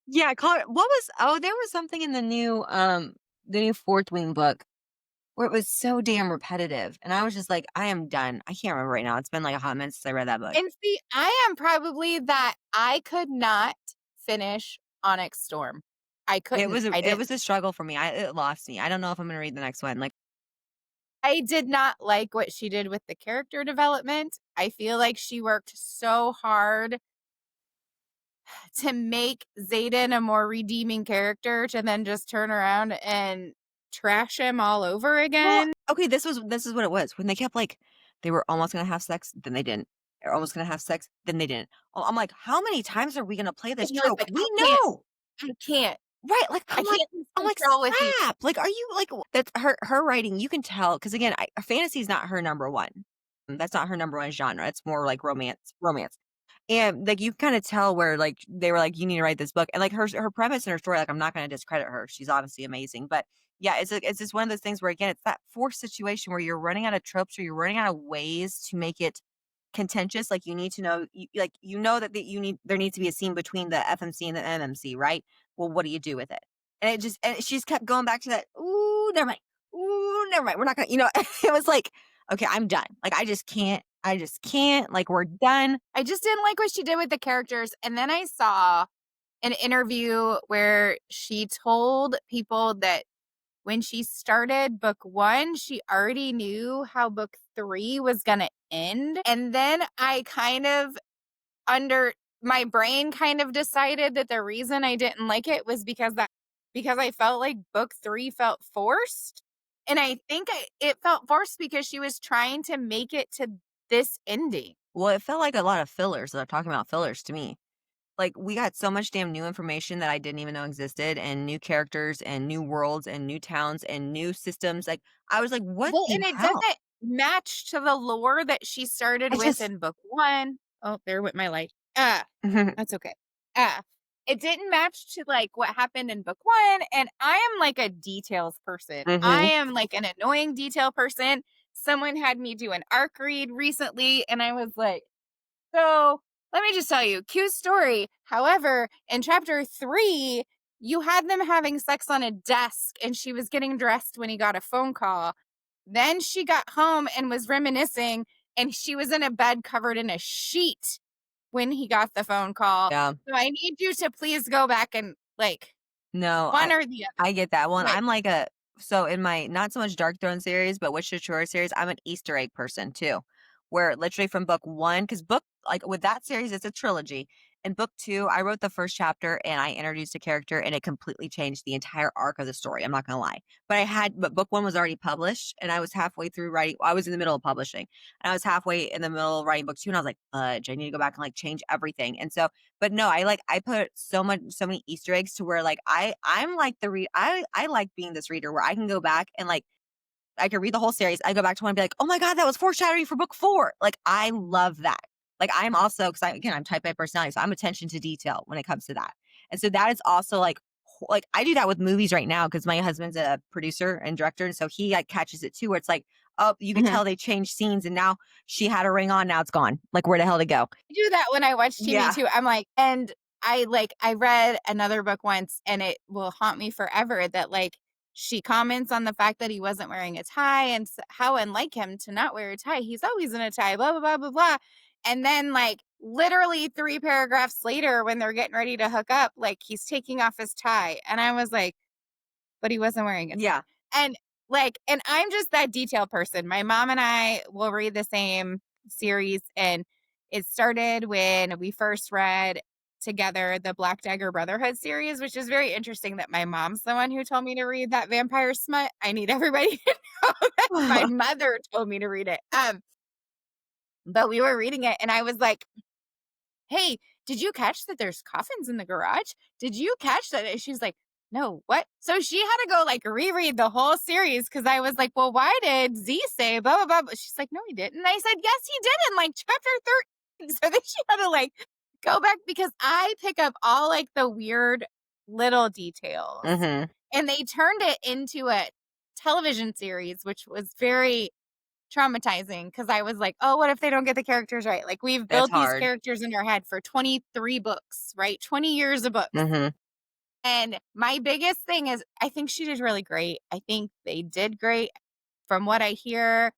Yeah. There was something in the new Fourth Wing book where it was so damn repetitive. And I was just like, I am done. I can't remember right now. It's been like a hot minute since I read that book. and see, I am probably that I could not finish Onyx Storm. I It couldn't. was I it didn't. was a struggle for me. It lost me. I don't know if I'm gonna read the next one. Like, I did not like what she did with the character development. I feel like she worked so hard to make Zayden a more redeeming character to then just turn around and trash him all over well, again. okay, this is what it was. When they kept like they were almost gonna have sex, then they didn't. They're almost gonna have sex, then they didn't. Oh, I'm like, "How many times are we gonna play this And he was trope? like, We "I can't. know!" I can't. Right, like, I can't lose I'm like, control with you." "Stop!" Like, are you like, that's her writing, you can tell because again, fantasy is not her number 1. That's not her number 1 genre, it's more like romance. And, like, you kinda tell where, like, they were like, "You need to write this book," and, like, her premise and her story, like, I'm not gonna discredit her, she's obviously amazing, but, yeah, it's just one of those things where, again, it's that forced situation where you're running out of tropes or you're running out of ways to make it contentious, like, you need to know like, you know that there needs to be a scene between the FMC and the MMC, right? Well, what do you do with it? And she just kept going back to that, "Ooh, never mind. Ooh, never mind. We're not gonna," it was like, "Okay, I'm done." Like, I just can't, like, we're done. I just didn't like what she did with the characters, and then I saw an interview where she told people that when she started book 1, she already knew how book 3 was gonna end, and then I kind of under my brain kind of decided that the reason I didn't like it was because I felt like book 3 felt forced, and I think it felt forced because she was trying to make it to this ending. Well, it felt like a lot of fillers, they're talking about fillers to me. Like, we got so much damn new information that I didn't even know existed, and new characters, and new worlds, and new towns, and new systems, like, I was like, "What Well, the and it hell?" doesn't match to the lore that she started I with just in book 1. Oh, there went my light. Ah, that's okay. Ah, it didn't match to, like, what happened in book 1, and I am, like, a details person. I Mhm. am, like, an annoying detail person. Someone had me do an arc read recently, and I was like, "So, let me just tell you, cute story. However, in chapter 3, you had them having sex on a desk, and she was getting dressed when he got a phone call. Then she got home and was reminiscing, and she was in a bed covered in a sheet when he got the phone call. Yeah. So I need you to please go back and, like, No, one or the other." I get that. Well, and Like, I'm like a so in my not so much Dark Throne series, but Witch Triara series, I'm an Easter egg person too. Where literally from book 1, because book like with that series, it's a trilogy. In book 2, I wrote the first chapter and I introduced a character and it completely changed the entire arc of the story. I'm not gonna lie. But book 1 was already published and I was halfway through writing. I was in the middle of publishing and I was halfway in the middle of writing book 2 and I was like, fudge, I need to go back and like change everything. And so but no, I put so many Easter eggs to where like I'm like I like being this reader where I can go back and like I can read the whole series. I go back to one and be like, "Oh my god, that was foreshadowing for book 4." Like I love that. Like I'm also cuz I'm type A personality, so I'm attention to detail when it comes to that. And so that is also like like I do that with movies right now cuz my husband's a producer and director and so he like catches it too where it's like, "Oh, you can mhm. tell they changed scenes and now she had a ring on, now it's gone." Like where the hell to go? I do that when I watch TV Yeah. too. I'm like, and I read another book once and it will haunt me forever that, like, she comments on the fact that he wasn't wearing a tie and how unlike him to not wear a tie. He's always in a tie, blah blah blah blah blah. And then, like, literally 3 paragraphs later when they're getting ready to hook up, like, he's taking off his tie and I was like, but he wasn't wearing a tie. Yeah. And, like, and I'm just that detail person. My mom and I will read the same series, and it started when we first read together the Black Dagger Brotherhood series, which is very interesting that my mom's the one who told me to read that vampire smut. I need everybody to know that my mother told me to read it. But we were reading it, and I was like, "Hey, did you catch that there's coffins in the garage? Did you catch that?" And she's like, "No, what?" So she had to go like reread the whole series because I was like, "Well, why did Z say blah blah blah?" But she's like, "No, he didn't." And I said, "Yes, he did in like chapter 13." So then she had to like go back because I pick up all like the weird little details. Mhm. And they turned it into a television series, which was very traumatizing because I was like, "Oh, what if they don't get the characters right?" Like, we've It's built these hard. characters in our head for 23 books, right? 20 years of books. Mhm. And my biggest thing is I think she did really great. I think they did great from what I hear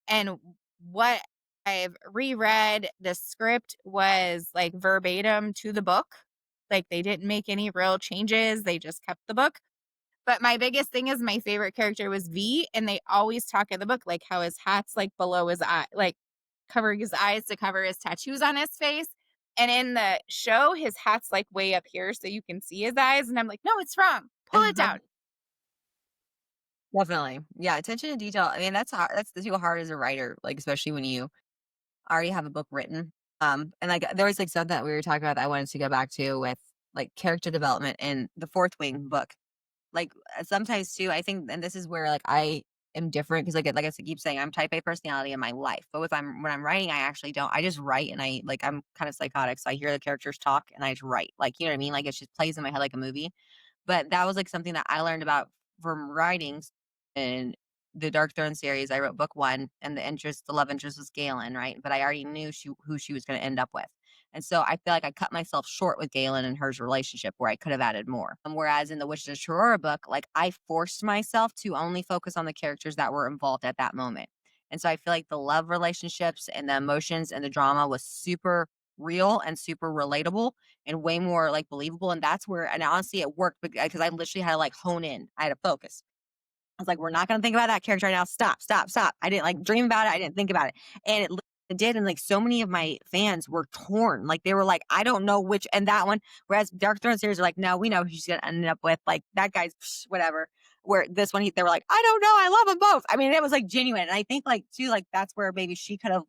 and what I've reread. The script was like verbatim to the book. Like, they didn't make any real changes. They just kept the book. But my biggest thing is my favorite character was V, and they always talk in the book, like, how his hat's, like, below his eye, like, covering his eyes to cover his tattoos on his face, and in the show, his hat's, like, way up here so you can see his eyes, and I'm like, "No, it's wrong. Pull it down." Definitely. Yeah, attention to detail. I mean, that's hard. That's the too hard as a writer, like especially when you I already have a book written. And like there was like something that we were talking about that I wanted to go back to with like character development in the Fourth Wing book. Like sometimes too, I think, and this is where like I am different because like I keep saying, I'm type A personality in my life. But when I'm writing, I actually don't. I just write, and I'm kind of psychotic, so I hear the characters talk and I just write. Like you know what I mean? Like it just plays in my head like a movie. But that was, like, something that I learned about from writings in the Dark Throne series. I wrote book 1, and the love interest was Galen, right? But I already knew who she was gonna end up with. And so I feel like I cut myself short with Galen and her relationship where I could have added more. Whereas in the Witches of Triora book, like, I forced myself to only focus on the characters that were involved at that moment. And so I feel like the love relationships and the emotions and the drama was super real and super relatable and way more like believable. And that's where, and honestly, it worked because I literally had to like hone in. I had to focus. I was like, we're not going to think about that character right now. Stop, stop, stop. I didn't like dream about it. I didn't think about it. And it did. And like so many of my fans were torn. Like they were like, I don't know which, and that one. Whereas Dark Throne series are like, no, we know who she's going to end up with. Like that guy's whatever. Where this one, they were like, I don't know. I love them both. I mean, it was like genuine. And I think like too, like that's where maybe she could have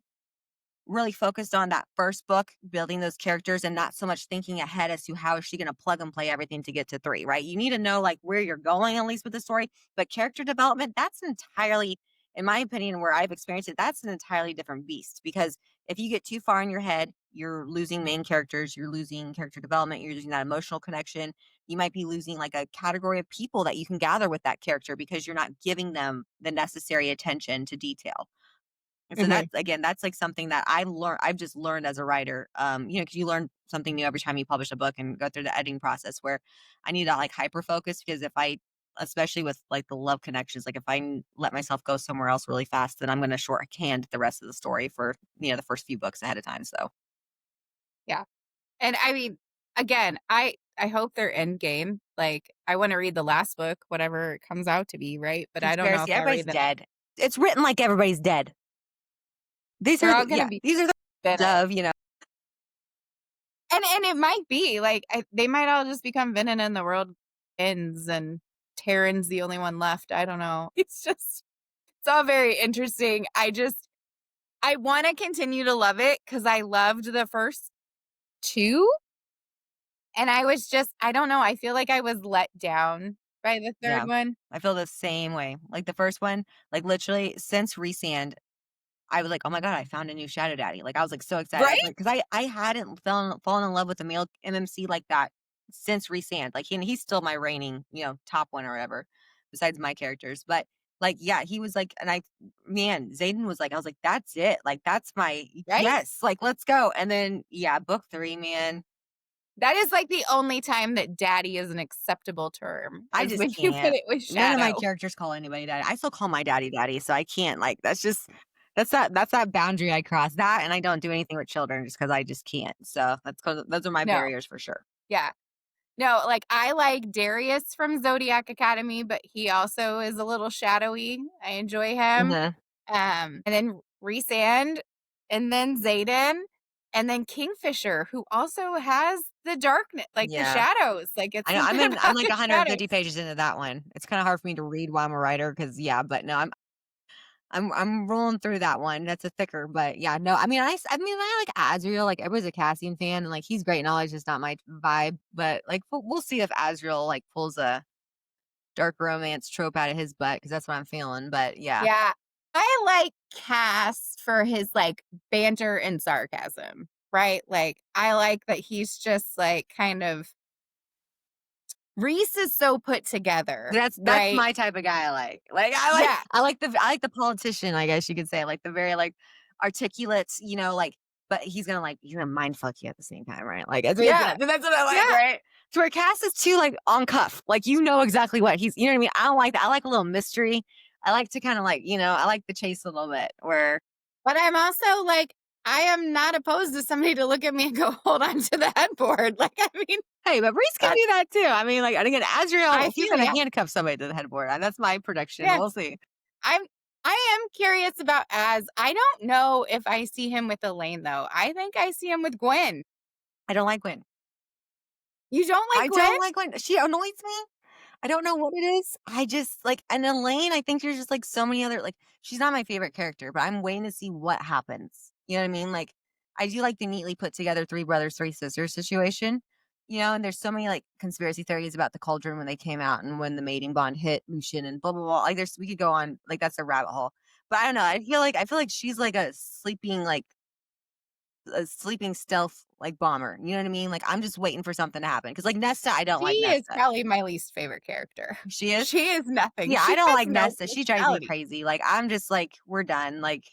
really focused on that first book, building those characters and not so much thinking ahead as to how is she going to plug and play everything to get to 3, right? You need to know like where you're going at least with the story, but character development, that's entirely, in my opinion, where I've experienced it, that's an entirely different beast because if you get too far in your head, you're losing main characters, you're losing character development, you're losing that emotional connection. You might be losing like a category of people that you can gather with that character because you're not giving them the necessary attention to detail. And so Mhm. that's again, that's like something that I've just learned as a writer. Because you learn something new every time you publish a book and go through the editing process where I need to like hyper focus because if I especially with like the love connections, like if let myself go somewhere else really fast, then I'm gonna shorthand the rest of the story for the first few books ahead of time. So Yeah. And I mean, again, I hope they're end game. Like I want to read the last book, whatever it comes out to be, right? But I don't know conspiracy, if I'll everybody's read the dead. It's written like everybody's dead. they're all going to be These are the venom. of. And it might be like they might all just become venom and the world ends and Taryn's the only one left. I don't know. It's all very interesting. I want to continue to love it cuz I loved the first 2 and I don't know, I feel like I was let down by the 3rd Yeah. one. I feel the same way. Like the first one, like literally since Resand, I was like, "Oh my god, I found a new shadow daddy." Like, I was, like, so excited. I was Right? like, because I hadn't fallen in love with a male MMC like that since Resand. Like, he's still my reigning, top one or whatever, besides my characters. But, like, yeah, he was like and man, Zayden was like I was like, "That's it. Like, that's my Right? yes, like, let's go." And then, yeah, book 3, man, That is like the only time that daddy is an acceptable term I is just when you put can't. it with None of my shadow. characters call anybody daddy. I still call my daddy daddy, so I can't, like, that's that boundary I cross. That and I don't do anything with children just because I just can't. So that's 'cause those are my No. barriers for sure. Yeah. No, like, I like Darius from Zodiac Academy, but he also is a little shadowy. I enjoy him. Mhm. And then Rhysand, and then Xaden, and then Kingfisher, who also has the darkness, like, the Yeah. shadows. Like, it's I know something I'm about like the 150 shadows. pages into that one. It's kinda hard for me to read while I'm a writer because yeah, but no, I'm rolling through that one. That's a thicker, but yeah, no, I like Azriel, like everybody's a Cassian fan and like he's great knowledge, just not my vibe. But like we'll see if Azriel like pulls a dark romance trope out of his butt because that's what I'm feeling. But yeah. Yeah. I like Cass for his, like, banter and sarcasm, right? Like, I like that he's just, like, kind of Rhys is so put together, That's right? my type of guy I like. Like I like Yeah. I like the politician, I guess you could say, like the very like articulate, like but he's gonna like you're gonna mind fuck you at the same time, right? Like Yeah. that's what I like, Yeah. right? To where Cass is too like on cuff. Like you know exactly what he's you know what I mean? I don't like that. I like a little mystery. I like to kind of like, I like the chase a little bit where But I'm also like, I am not opposed to somebody to look at me and go, hold on to the headboard. Like, I mean, hey, but Reese can that's, do that too. I mean, like, and again, I Azrael, he's feel gonna yeah. handcuff somebody to the headboard. That's my prediction. Yeah. We'll see. I'm, I am curious about Az. I don't know if I see him with Elaine though. I think I see him with Gwen. I don't like Gwen. You don't like I Gwen? don't like Gwen. She annoys me. I don't know what it is. I just like and Elaine, I think there's just like so many other like she's not my favorite character, but I'm waiting to see what happens. You know what I mean? Like, I do like the neatly put together three brothers, three sisters situation. And there's so many like conspiracy theories about the cauldron when they came out and when the mating bond hit Mushin and blah blah blah. Like, we could go on, like, that's a rabbit hole. But I don't know. I feel like she's like a sleeping stealth like bomber. You know what I mean? Like, I'm just waiting for something to happen. Because like Nesta, I don't She like is Nesta. probably my least favorite character. She is. She is nothing. Yeah, I She don't has like no Nesta. She drives me personality. crazy. Like, I'm just like, we're done. Like,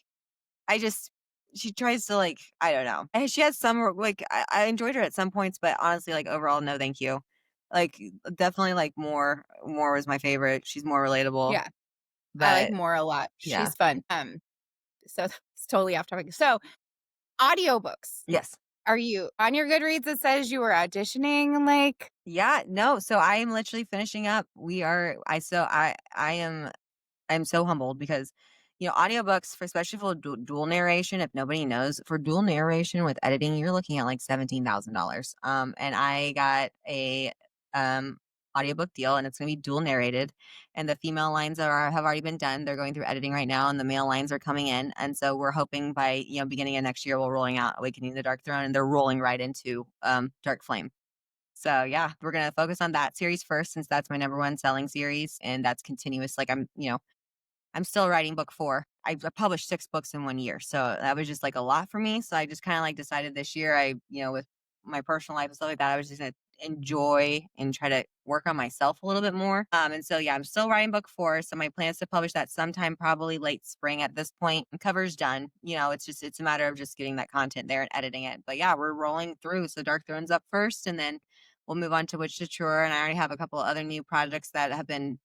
I just she tries to, like, I don't know. And she has some like, I enjoyed her at some points, but honestly, like, overall, no, thank you. Like, definitely, like, more was my favorite. She's more relatable, Yeah, I like but Mora a lot. yeah, She's fun. So it's totally off topic. So audiobooks. yes, Are you on your Goodreads? It says you were auditioning. Like, yeah, no. So I am literally finishing up. I'm so humbled because, audiobooks, for especially for dual narration, if nobody knows, for dual narration with editing, you're looking at like $17,000. And I got a audiobook deal, and it's going to be dual narrated. And the female lines have already been done. They're going through editing right now, and the male lines are coming in. And so we're hoping by beginning of next year, we're rolling out Awakening the Dark Throne, and they're rolling right into Dark Flame. So yeah, we're gonna focus on that series first, since that's my number one selling series, and that's continuous. Like, I'm still writing book 4. I published 6 books in 1 year, so that was just, like, a lot for me, so I just kinda, like, decided this year with my personal life and stuff like that, I was just gonna enjoy and try to work on myself a little bit more, and so, yeah, I'm still writing book 4, so my plan is to publish that sometime probably late spring at this point. The cover's done, it's a matter of just getting that content there and editing it, but, yeah, we're rolling through, so Dark Throne's up first, and then we'll move on to Witch to Triara, and I already have a couple of other new projects that have been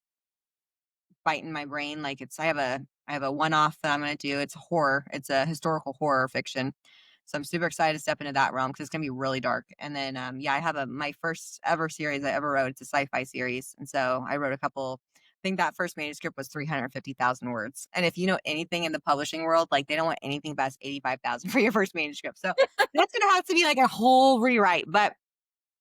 biting my brain. Like, I have a one-off that I'm gonna do. It's horror. It's a historical horror fiction. So I'm super excited to step into that realm because it's gonna be really dark. And then yeah, I have my first ever series I ever wrote. It's a sci-fi series. And so I wrote a couple. I think that first manuscript was 350,000 words. And if you know anything in the publishing world, like, they don't want anything past 85,000 for your first manuscript. So that's gonna have to be like a whole rewrite. But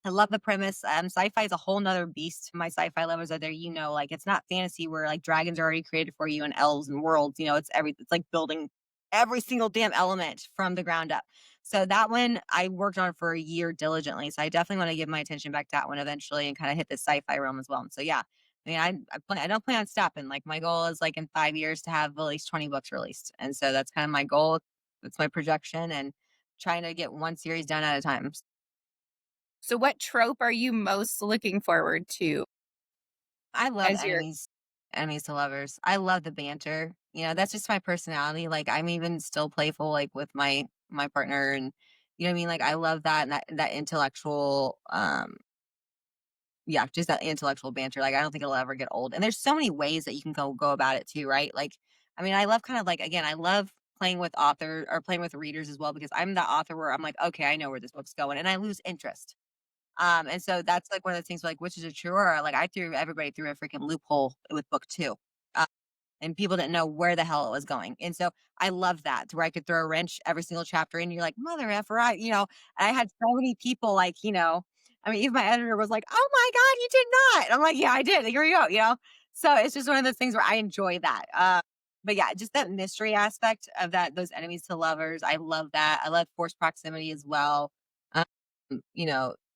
I love the premise. Sci-fi is a whole nother beast. My sci-fi lovers are there. Like, it's not fantasy where like dragons are already created for you and elves and worlds. It's like building every single damn element from the ground up. So that one I worked on for a year diligently. So I definitely want to give my attention back to that one eventually and kind of hit the sci-fi realm as well. And so yeah, I mean, I don't plan on stopping. Like, my goal is like in 5 years to have at least 20 books released. And so that's kind of my goal. That's my projection, and trying to get one series done at a time. so what trope are you most looking forward to I love as your enemies to lovers. I love the banter. That's just my personality. Like, I'm even still playful, like, with my partner, and you know what I mean. Like, I love that, and that intellectual, yeah, just that intellectual banter. Like, I don't think it'll ever get old. And there's so many ways that you can go about it too, right? Like, I mean, I love kind of like, again, I love playing with author or playing with readers as well, because I'm the author where I'm like, okay, I know where this book's going, and I lose interest. And so that's like one of the things, like, which is a true, like, I threw everybody through a freaking loophole with book 2. Uh, and people didn't know where the hell it was going. And so I love that, to where I could throw a wrench every single chapter and you're like, mother effer, and I had so many people, like, I mean, even my editor was like, oh my God, you did not. And I'm like, yeah, I did. Here we go. So it's just one of those things where I enjoy that. But yeah, just that mystery aspect of those enemies to lovers. I love that. I love forced proximity as well. Um,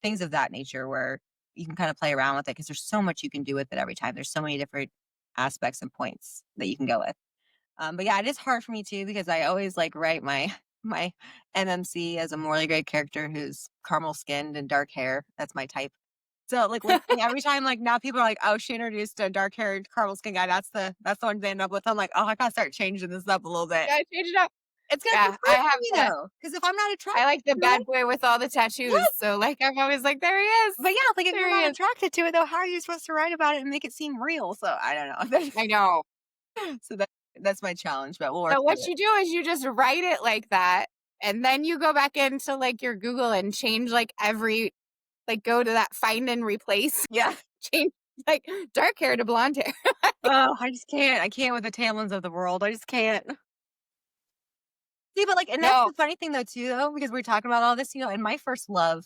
things of that nature where you can kind of play around with it, because there's so much you can do with it every time. There's so many different aspects and points that you can go with. But yeah, it is hard for me too, because I always like write my my MMC as a morally great character who's caramel skinned and dark hair. That's my type. So like, every time, like, now people are like, oh, she introduced a dark haired caramel skin guy. That's the one they end up with. I'm like, oh, I gotta start changing this up a little bit. gotta change it up? It's gonna be Yeah, hard for me though, because if I'm not I attracted like the to it, bad boy with all the tattoos. yes. So like I'm always like, there he is. But yeah, like, if There you're he not is. attracted to it though, how are you supposed to write about it and make it seem real? So I don't know. I know. So that's my challenge, but we'll work So through what it. you do is you just write it like that, and then you go back into like your Google and change like go to that find and replace, Yeah. change like dark hair to blonde hair. Oh, I just can't. I can't with the Tamlins of the world. I just can't. See, but like, and that's No. the funny thing though, too, though, because we're talking about all this, and my first love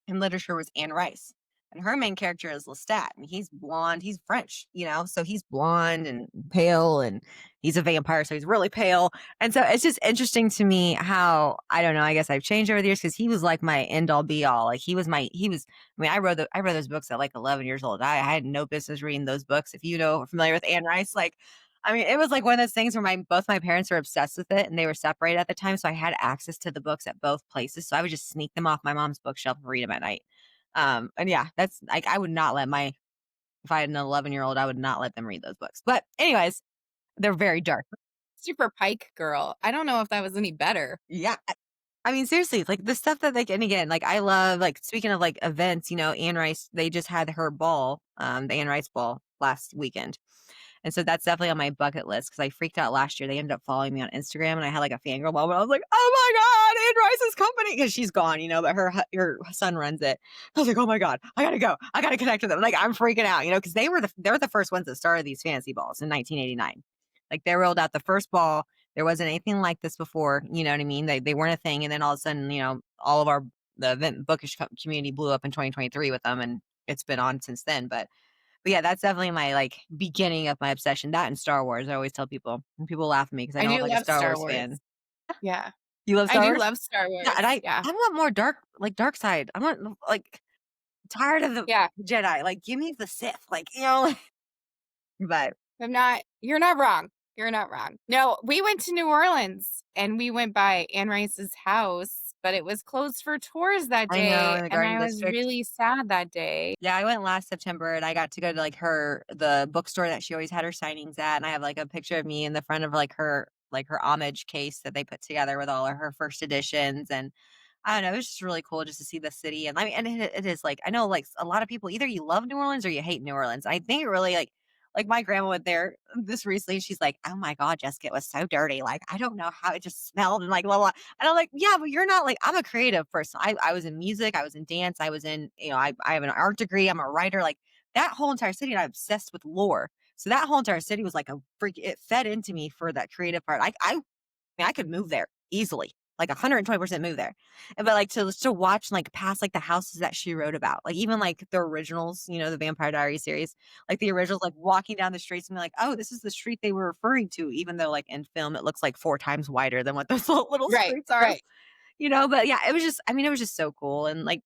in literature was Anne Rice. And her main character is Lestat, and he's blonde. He's French, so he's blonde and pale, and he's a vampire, so he's really pale. And so it's just interesting to me how, I don't know, I guess I've changed over the years because he was like my end all be all. Like I mean, I read those books at like 11 years old. I had no business reading those books. If are familiar with Anne Rice, like, I mean, it was like one of those things where both my parents were obsessed with it and they were separated at the time. So I had access to the books at both places. So I would just sneak them off my mom's bookshelf and read them at night. And yeah, that's like, I would not let if I had an 11-year-old, I would not let them read those books. But anyways, they're very dark. Super Pike girl. I don't know if that was any better. Yeah. I mean, seriously, like the stuff that, like, and again, like I love, like, speaking of like events, Anne Rice, they just had her ball, the Anne Rice ball last weekend. And so that's definitely on my bucket list because I freaked out last year. They ended up following me on Instagram and I had like a fangirl moment. I was like, oh my God, Anne Rice's company. Because she's gone, but her son runs it. I was like, oh my God, I gotta go. I gotta connect with them. Like, I'm freaking out, because they were the first ones that started these fantasy balls in 1989. Like, they rolled out the first ball. There wasn't anything like this before. You know what I mean? They weren't a thing. And then all of a sudden, all of the event bookish community blew up in 2023 with them, and it's been on since then. But yeah, that's definitely my, like, beginning of my obsession. That and Star Wars. I always tell people, and people laugh at me because I I know I'm do like a love Star Star Wars Wars. fan. Yeah. You love I Star do Wars? love Star Yeah, and Wars. I Yeah. want more dark side. I want, like, tired of the Yeah. Jedi. Like, give me the Sith. Like, but You're not wrong. You're not wrong. No, we went to New Orleans and we went by Anne Rice's house, but it was closed for tours that I know day. in the And Garden I was District. really sad that day. Yeah, I went last September and I got to go to like the bookstore that she always had her signings at. And I have like a picture of me in the front of like her homage case that they put together with all of her first editions. And I don't know, it was just really cool just to see the city. And I mean, and it is like, I know like a lot of people, either you love New Orleans or you hate New Orleans. I think it really like my grandma went there this recently. She's like, oh my God, Jessica, it was so dirty. Like, I don't know how it just smelled and like, blah, blah. And I'm like, yeah, but you're not like, I'm a creative person. I was in music. I was in dance. I was in, I have an art degree. I'm a writer. Like that whole entire city. And I'm obsessed with lore. So that whole entire city was like a freak. It fed into me for that creative part. I could move there easily, like 120% move there. But like to watch like past like the houses that she wrote about, like even like the originals, the Vampire Diaries series, like the originals, like walking down the streets and be like, oh, this is the street they were referring to, even though like in film it looks like 4 times wider than what those little Right. streets are, Right. But yeah, it was just, I mean, it was just so cool. And like,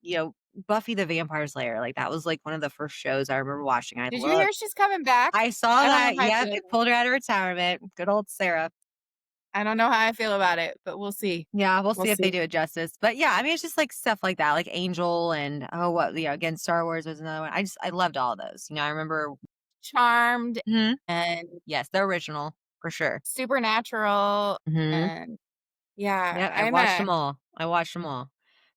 Buffy the Vampire Slayer, like that was like one of the first shows I remember watching. Did you hear she's coming back? I saw I don't know that. how I Yeah, feel. they pulled her out of retirement. Good old Sarah. I don't know how I feel about it, but we'll see. Yeah, we'll We'll see if they see. do it justice. But yeah, I mean, it's just like stuff like that, like Angel and again, Star Wars was another one. I loved all of those. I remember. Charmed Mhm. and Yes, the original for sure. Supernatural Hmm. and yeah, Yep, I I'm watched a them all. I watched them all.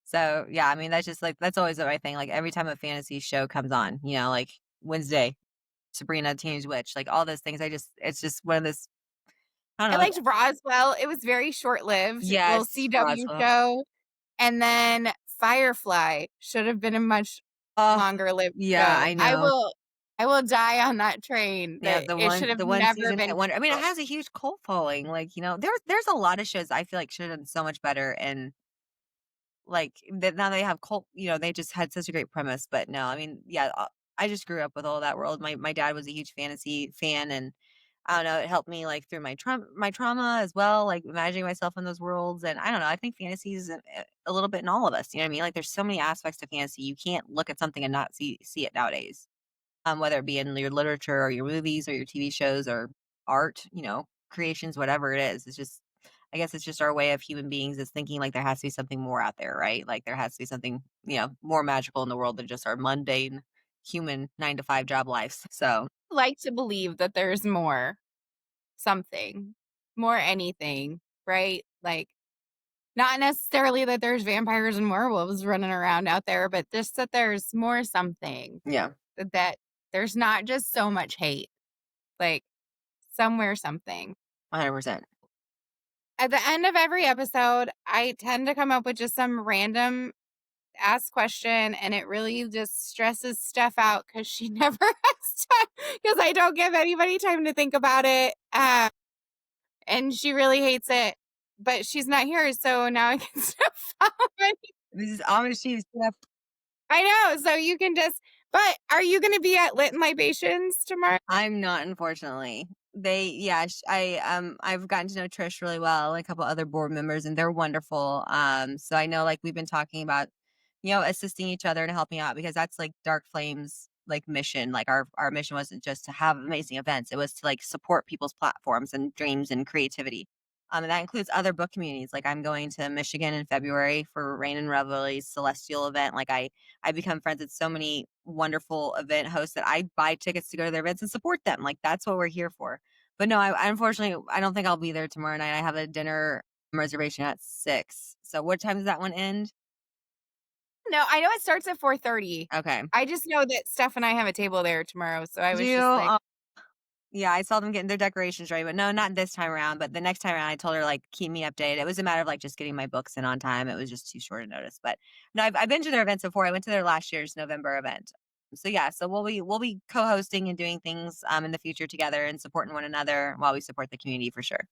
So yeah, I mean, that's just like that's always my thing. Like every time a fantasy show comes on, like Wednesday, Sabrina, Teenage Witch, like all those things. It's just one of this. I I don't know. liked Roswell. It was very short-lived, little Yes, CW Roswell. show. And then Firefly should have been a much Oh, longer lived yeah, show. I I know. will I will die on that train Yeah, that it should have the one never season been hit wonder. I mean, it canceled. has a huge cult following. Like, there's a lot of shows I feel like should have done so much better, and like that now they have cult. They just had such a great premise. But no, I mean, yeah, I just grew up with all that world. My dad was a huge fantasy fan, and I don't know, it helped me like through my trauma as well, like imagining myself in those worlds. And I don't know, I think fantasy is a little bit in all of us. You know what I mean? Like, there's so many aspects to fantasy. You can't look at something and not see it nowadays, whether it be in your literature or your movies or your TV shows or art, creations, whatever it is. It's just, I guess it's just our way of human beings is thinking like there has to be something more out there, right? Like there has to be something, more magical in the world than just our mundane human 9 to 5 job lives. So, I like to believe that there's more something, more anything, right? Like not necessarily that there's vampires and werewolves running around out there, but just that there's more something. yeah, That there's not just so much hate. Like somewhere something. 100%. At the end of every episode, I tend to come up with just some random ask question, and it really just stresses Steph out because she never has time because I don't give anybody time to think about it. And she really hates it, but she's not here, so now I can step out. This is Amish cheese. Yep. I know, so you can just But are you gonna be at Lit and Libations tomorrow? I'm not, unfortunately. Yeah, I've gotten to know Trish really well, and a couple other board members, and they're wonderful. So I know, like, we've been talking about, assisting each other and helping out, because that's like Dark Flames like mission. Like, our mission wasn't just to have amazing events; it was to like support people's platforms and dreams and creativity. And that includes other book communities. Like, I'm going to Michigan in February for Rain and Revelry's Celestial event. Like, I become friends with so many wonderful event hosts that I buy tickets to go to their events and support them. Like, that's what we're here for. But no, I unfortunately, I don't think I'll be there tomorrow night. I have a dinner reservation at 6. So what time does that one end? No, I know it starts at 4:30. Okay. I just know that Steph and I have a table there tomorrow, so I Do was you? just like, Yeah, I saw them getting their decorations ready, but no, not this time around. But the next time around, I told her, like, keep me updated. It was a matter of like just getting my books in on time. It was just too short a notice. But no, I've been to their events before. I went to their last year's November event. So yeah, so we'll be co-hosting and doing things in the future together and supporting one another while we support the community for sure.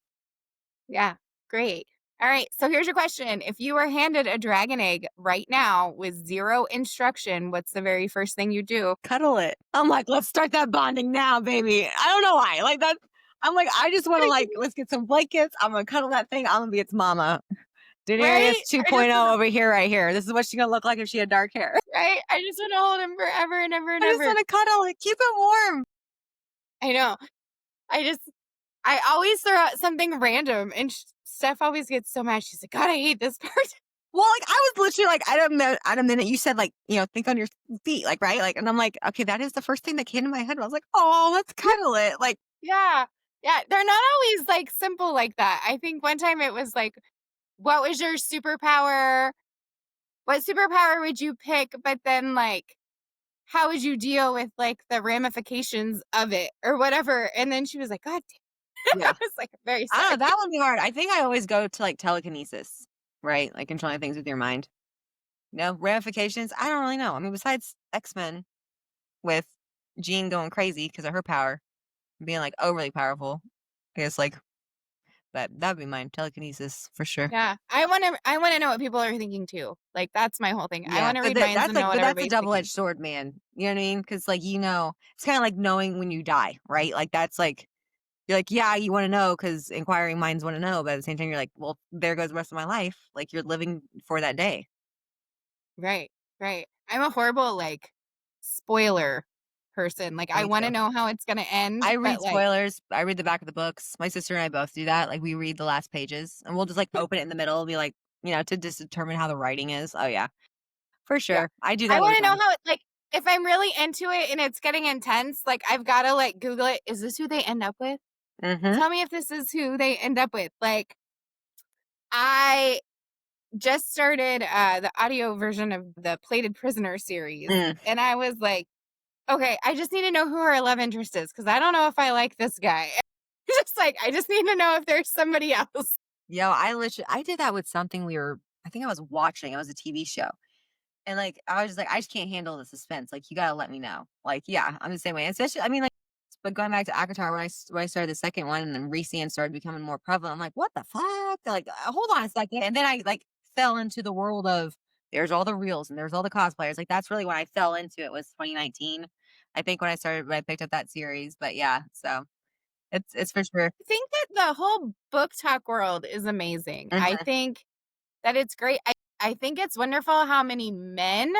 yeah, great. All right, so here's your question. If you were handed a dragon egg right now with 0 instruction, what's the very first thing you do? Cuddle it. I'm like, let's start that bonding now, baby. I don't know why. Like that. I'm like, I just want to, like, let's get some blankets. I'm gonna cuddle that thing. I'm gonna be its mama. Daenerys Right? I just 2.0 over here, right here. This is what she's gonna look like if she had dark hair. right? I just wanna hold him forever and ever and I just ever. want to cuddle it, keep it warm. I know. I just I always throw out something random, and Steph always gets so mad. She's like, "God, I hate this part." Well, like, I was literally like, at a minute, you said, like, think on your feet, like, right, like, and I'm like, okay, that is the first thing that came to my head. I was like, oh, let's cuddle it, like, Yeah. Yeah, they're not always, like, simple like that. I think one time it was like, "What was your superpower? What superpower would you pick?" But then, like, "How would you deal with, like, the ramifications of it?" Or whatever, and then she was like, "God damn." I yeah. was like, "Very I don't sorry." know, that would be hard. I think I always go to, like, telekinesis, right? Like, controlling things with your mind. No ramifications? I don't really know. I mean, besides X-Men with Jean going crazy because of her power, being, like, overly powerful, I guess, like, but that would be mine, telekinesis for sure. Yeah. I wanna know what people are thinking too. Like, that's my whole thing. I Yeah, wanna but read minds and know what that's a everybody's thinking. double-edged sword, man. You know what I mean? Because, like, it's kinda like knowing when you die, right? Like, that's like you're like, yeah, you wanna know because inquiring minds wanna know, but at the same time, you're like, "Well, there goes the rest of my life." Like, you're living for that day. Right, right. I'm a horrible, like, spoiler person. Like, I Me wanna too. know how it's gonna end, I but, read like, spoilers. I read the back of the books. My sister and I both do that. Like, we read the last pages, and we'll just, like, open it in the middle and be like, to just determine how the writing is. Oh, yeah, for yeah. sure. I do I that all the wanna know time. how it like, if I'm really into it and it's getting intense, like, I've gotta, like, Google it. Is this who they end up with? Mhm. Tell me if this is who they end up with. Like, I just started, the audio version of the Plated Prisoner series, Mm. and I was like, "Okay, I just need to know who her love interest is because I don't know if I like this guy." Just like, I just need to know if there's somebody else. Yo, I did that with something I think I was watching. It was a TV show. And, like, I was just like, "I just can't handle the suspense, like, you gotta let me know." Like, yeah, I'm the same way, especially, I mean, like, but going back to ACOTAR, when I started the second one and then Resand started becoming more prevalent, I'm like, "What the fuck?" Like, hold on a second, and then I, like, fell into the world of there's all the reels and there's all the cosplayers, like, that's really when I fell into it, was 2019, I think, when I picked up that series, but yeah, so it's for sure. I think that the whole book talk world is amazing. I Mhm. think that it's great. I think it's wonderful how many men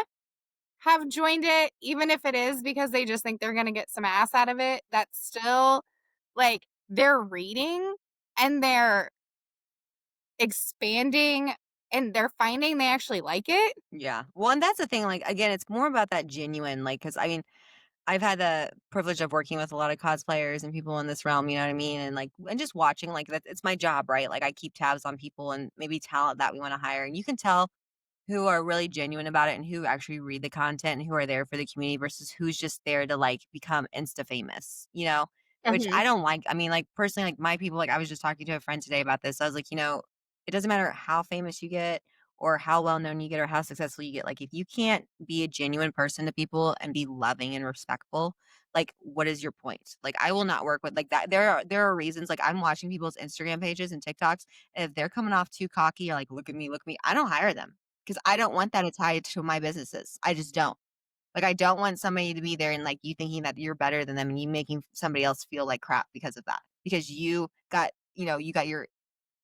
have joined it, even if it is because they just think they're gonna get some ass out of it. That's still like they're reading and they're expanding and they're finding they actually like it. Yeah. Well, and that's the thing, like, again, it's more about that genuine, like, because I mean, I've had the privilege of working with a lot of cosplayers and people in this realm, you know what I mean? And, like, and just watching, like, that it's my job, right? Like, I keep tabs on people and maybe talent that we want to hire. And you can tell who are really genuine about it and who actually read the content and who are there for the community versus who's just there to, like, become insta famous, which Mhm. I don't like. I mean, like, personally, like, my people, like, I was just talking to a friend today about this. I was like, it doesn't matter how famous you get or how well known you get or how successful you get. Like, if you can't be a genuine person to people and be loving and respectful, like, what is your point? Like, I will not work with like that. There are reasons, like, I'm watching people's Instagram pages and TikToks, and if they're coming off too cocky or like, look at me, I don't hire them because I don't want that tied to my businesses. I just don't. Like, I don't want somebody to be there and, like, you thinking that you're better than them and you making somebody else feel like crap because of that. Because you got your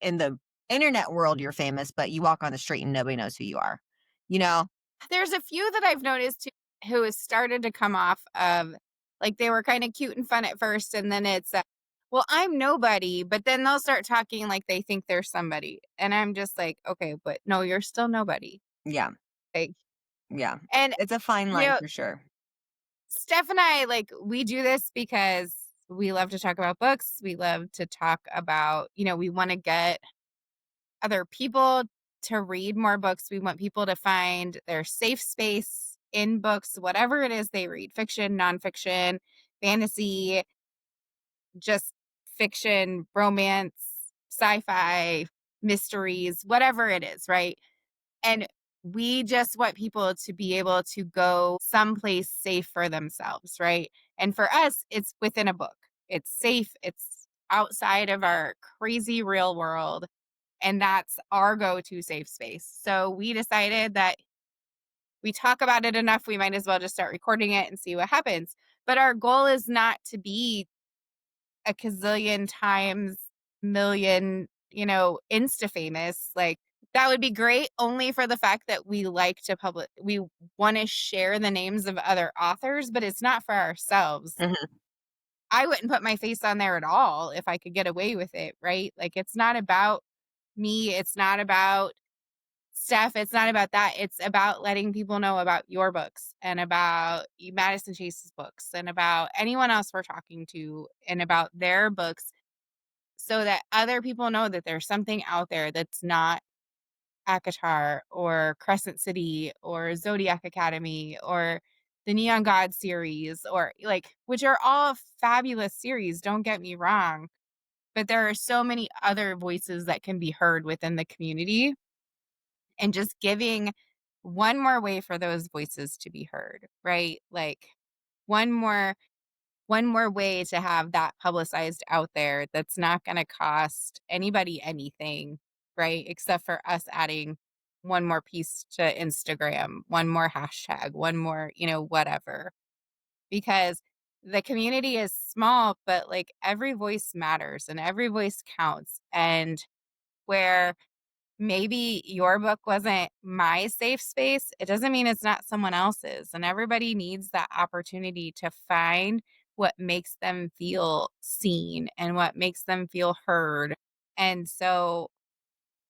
in the internet world, you're famous, but you walk on the street and nobody knows who you are, you know? There's a few that I've noticed too who has started to come off of like they were kind of cute and fun at first, and then it's well, I'm nobody, but then they'll start talking like they think they're somebody, and I'm just like, okay, but no, you're still nobody. Yeah, Like, yeah. and It's a fine you line know, for sure. Steph and I like we do this because we love to talk about books. We love to talk about, we want to get other people to read more books. We want people to find their safe space in books, whatever it is they read, fiction, nonfiction, fantasy, just fiction, romance, sci fi, mysteries, whatever it is, right? And we just want people to be able to go someplace safe for themselves, right? And for us, it's within a book. It's safe, it's outside of our crazy real world, and that's our go-to safe space. So we decided that we talk about it enough, we might as well just start recording it and see what happens. But our goal is not to be a gazillion times million, insta famous. Like that would be great only for the fact that we like to we want to share the names of other authors, but it's not for ourselves. Mhm. I wouldn't put my face on there at all if I could get away with it, right? Like it's not about me, it's not about Steph, it's not about that. It's about letting people know about your books and about Madison Chase's books and about anyone else we're talking to and about their books so that other people know that there's something out there that's not ACOTAR or Crescent City or Zodiac Academy or the Neon God series or like, which are all fabulous series, don't get me wrong. But there are so many other voices that can be heard within the community and just giving one more way for those voices to be heard, right? Like one more one more way to have that publicized out there that's not going to cost anybody anything, right? Except for us adding one more piece to Instagram, one more hashtag, one more, whatever. Because the community is small, but like every voice matters and every voice counts. And where maybe your book wasn't my safe space, it doesn't mean it's not someone else's. And everybody needs that opportunity to find what makes them feel seen and what makes them feel heard. And so,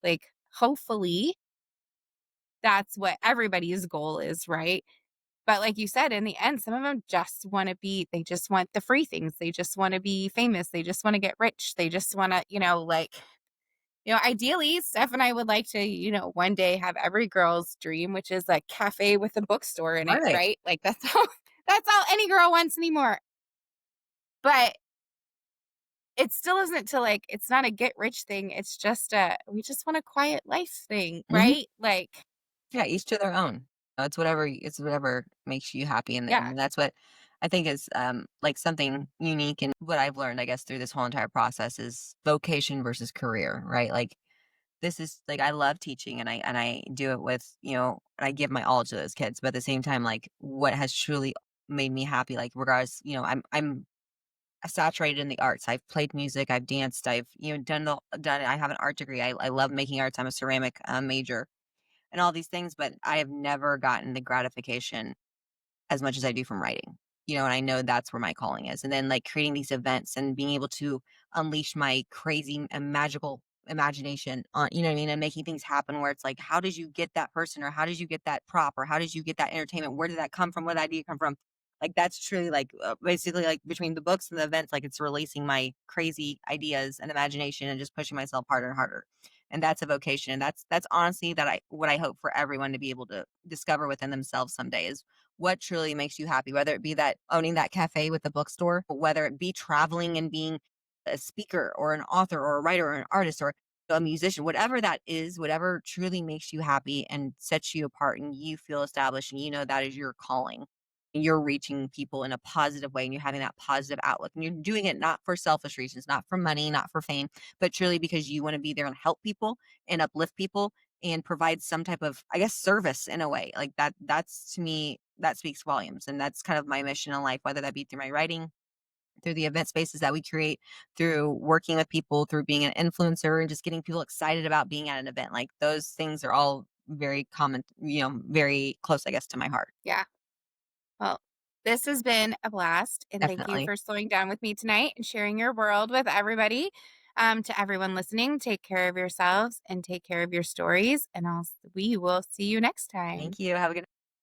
like, hopefully, that's what everybody's goal is, right? But like you said, in the end, some of them just want to they just want the free things. They just want to be famous. They just want to get rich. They just want to, ideally, Steph and I would like to, one day have every girl's dream, which is a cafe with a bookstore in it, Right. right? Like that's all that's all any girl wants anymore. But it still isn't to like it's not a get rich thing. It's just we just want a quiet life thing, Mhm. right? Like, Yeah, each to their own. It's whatever makes you happy, yeah. and that's what I think is, like, something unique, and what I've learned, I guess, through this whole entire process is vocation versus career, right? Like, this is like, I love teaching, and I do it with, and I give my all to those kids, but at the same time, like, what has truly made me happy, like, regardless, I'm saturated in the arts. I've played music, I've danced, I've, done I have an art degree. I love making arts. I'm a ceramic, major and all these things, but I have never gotten the gratification as much as I do from writing, and I know that's where my calling is. And then, like, creating these events and being able to unleash my crazy and magical imagination on, you know what I mean? And making things happen where it's like, how did you get that person, or how did you get that prop, or how did you get that entertainment? Where did that come from? Where did that idea come from? Like, that's truly like, basically, like, between the books and the events, like, it's releasing my crazy ideas and imagination and just pushing myself harder and harder. And that's a vocation. And that's honestly what I hope for everyone to be able to discover within themselves someday is what truly makes you happy, whether it be that owning that cafe with the bookstore, whether it be traveling and being a speaker or an author or a writer or an artist or a musician, whatever that is, whatever truly makes you happy and sets you apart and you feel established and you know that is your calling. And you're reaching people in a positive way and you're having that positive outlook. And you're doing it not for selfish reasons, not for money, not for fame, but truly because you want to be there and help people and uplift people and provide some type of, I guess, service in a way. Like that's to me, that speaks volumes. And that's kind of my mission in life, whether that be through my writing, through the event spaces that we create, through working with people, through being an influencer and just getting people excited about being at an event. Like those things are all very common, very close, I guess, to my heart. Yeah. Well, this has been a blast. And thank you Definitely. for slowing down with me tonight and sharing your world with everybody. To everyone listening, take care of yourselves and take care of your stories. And we will see you next time. Thank you. Have a good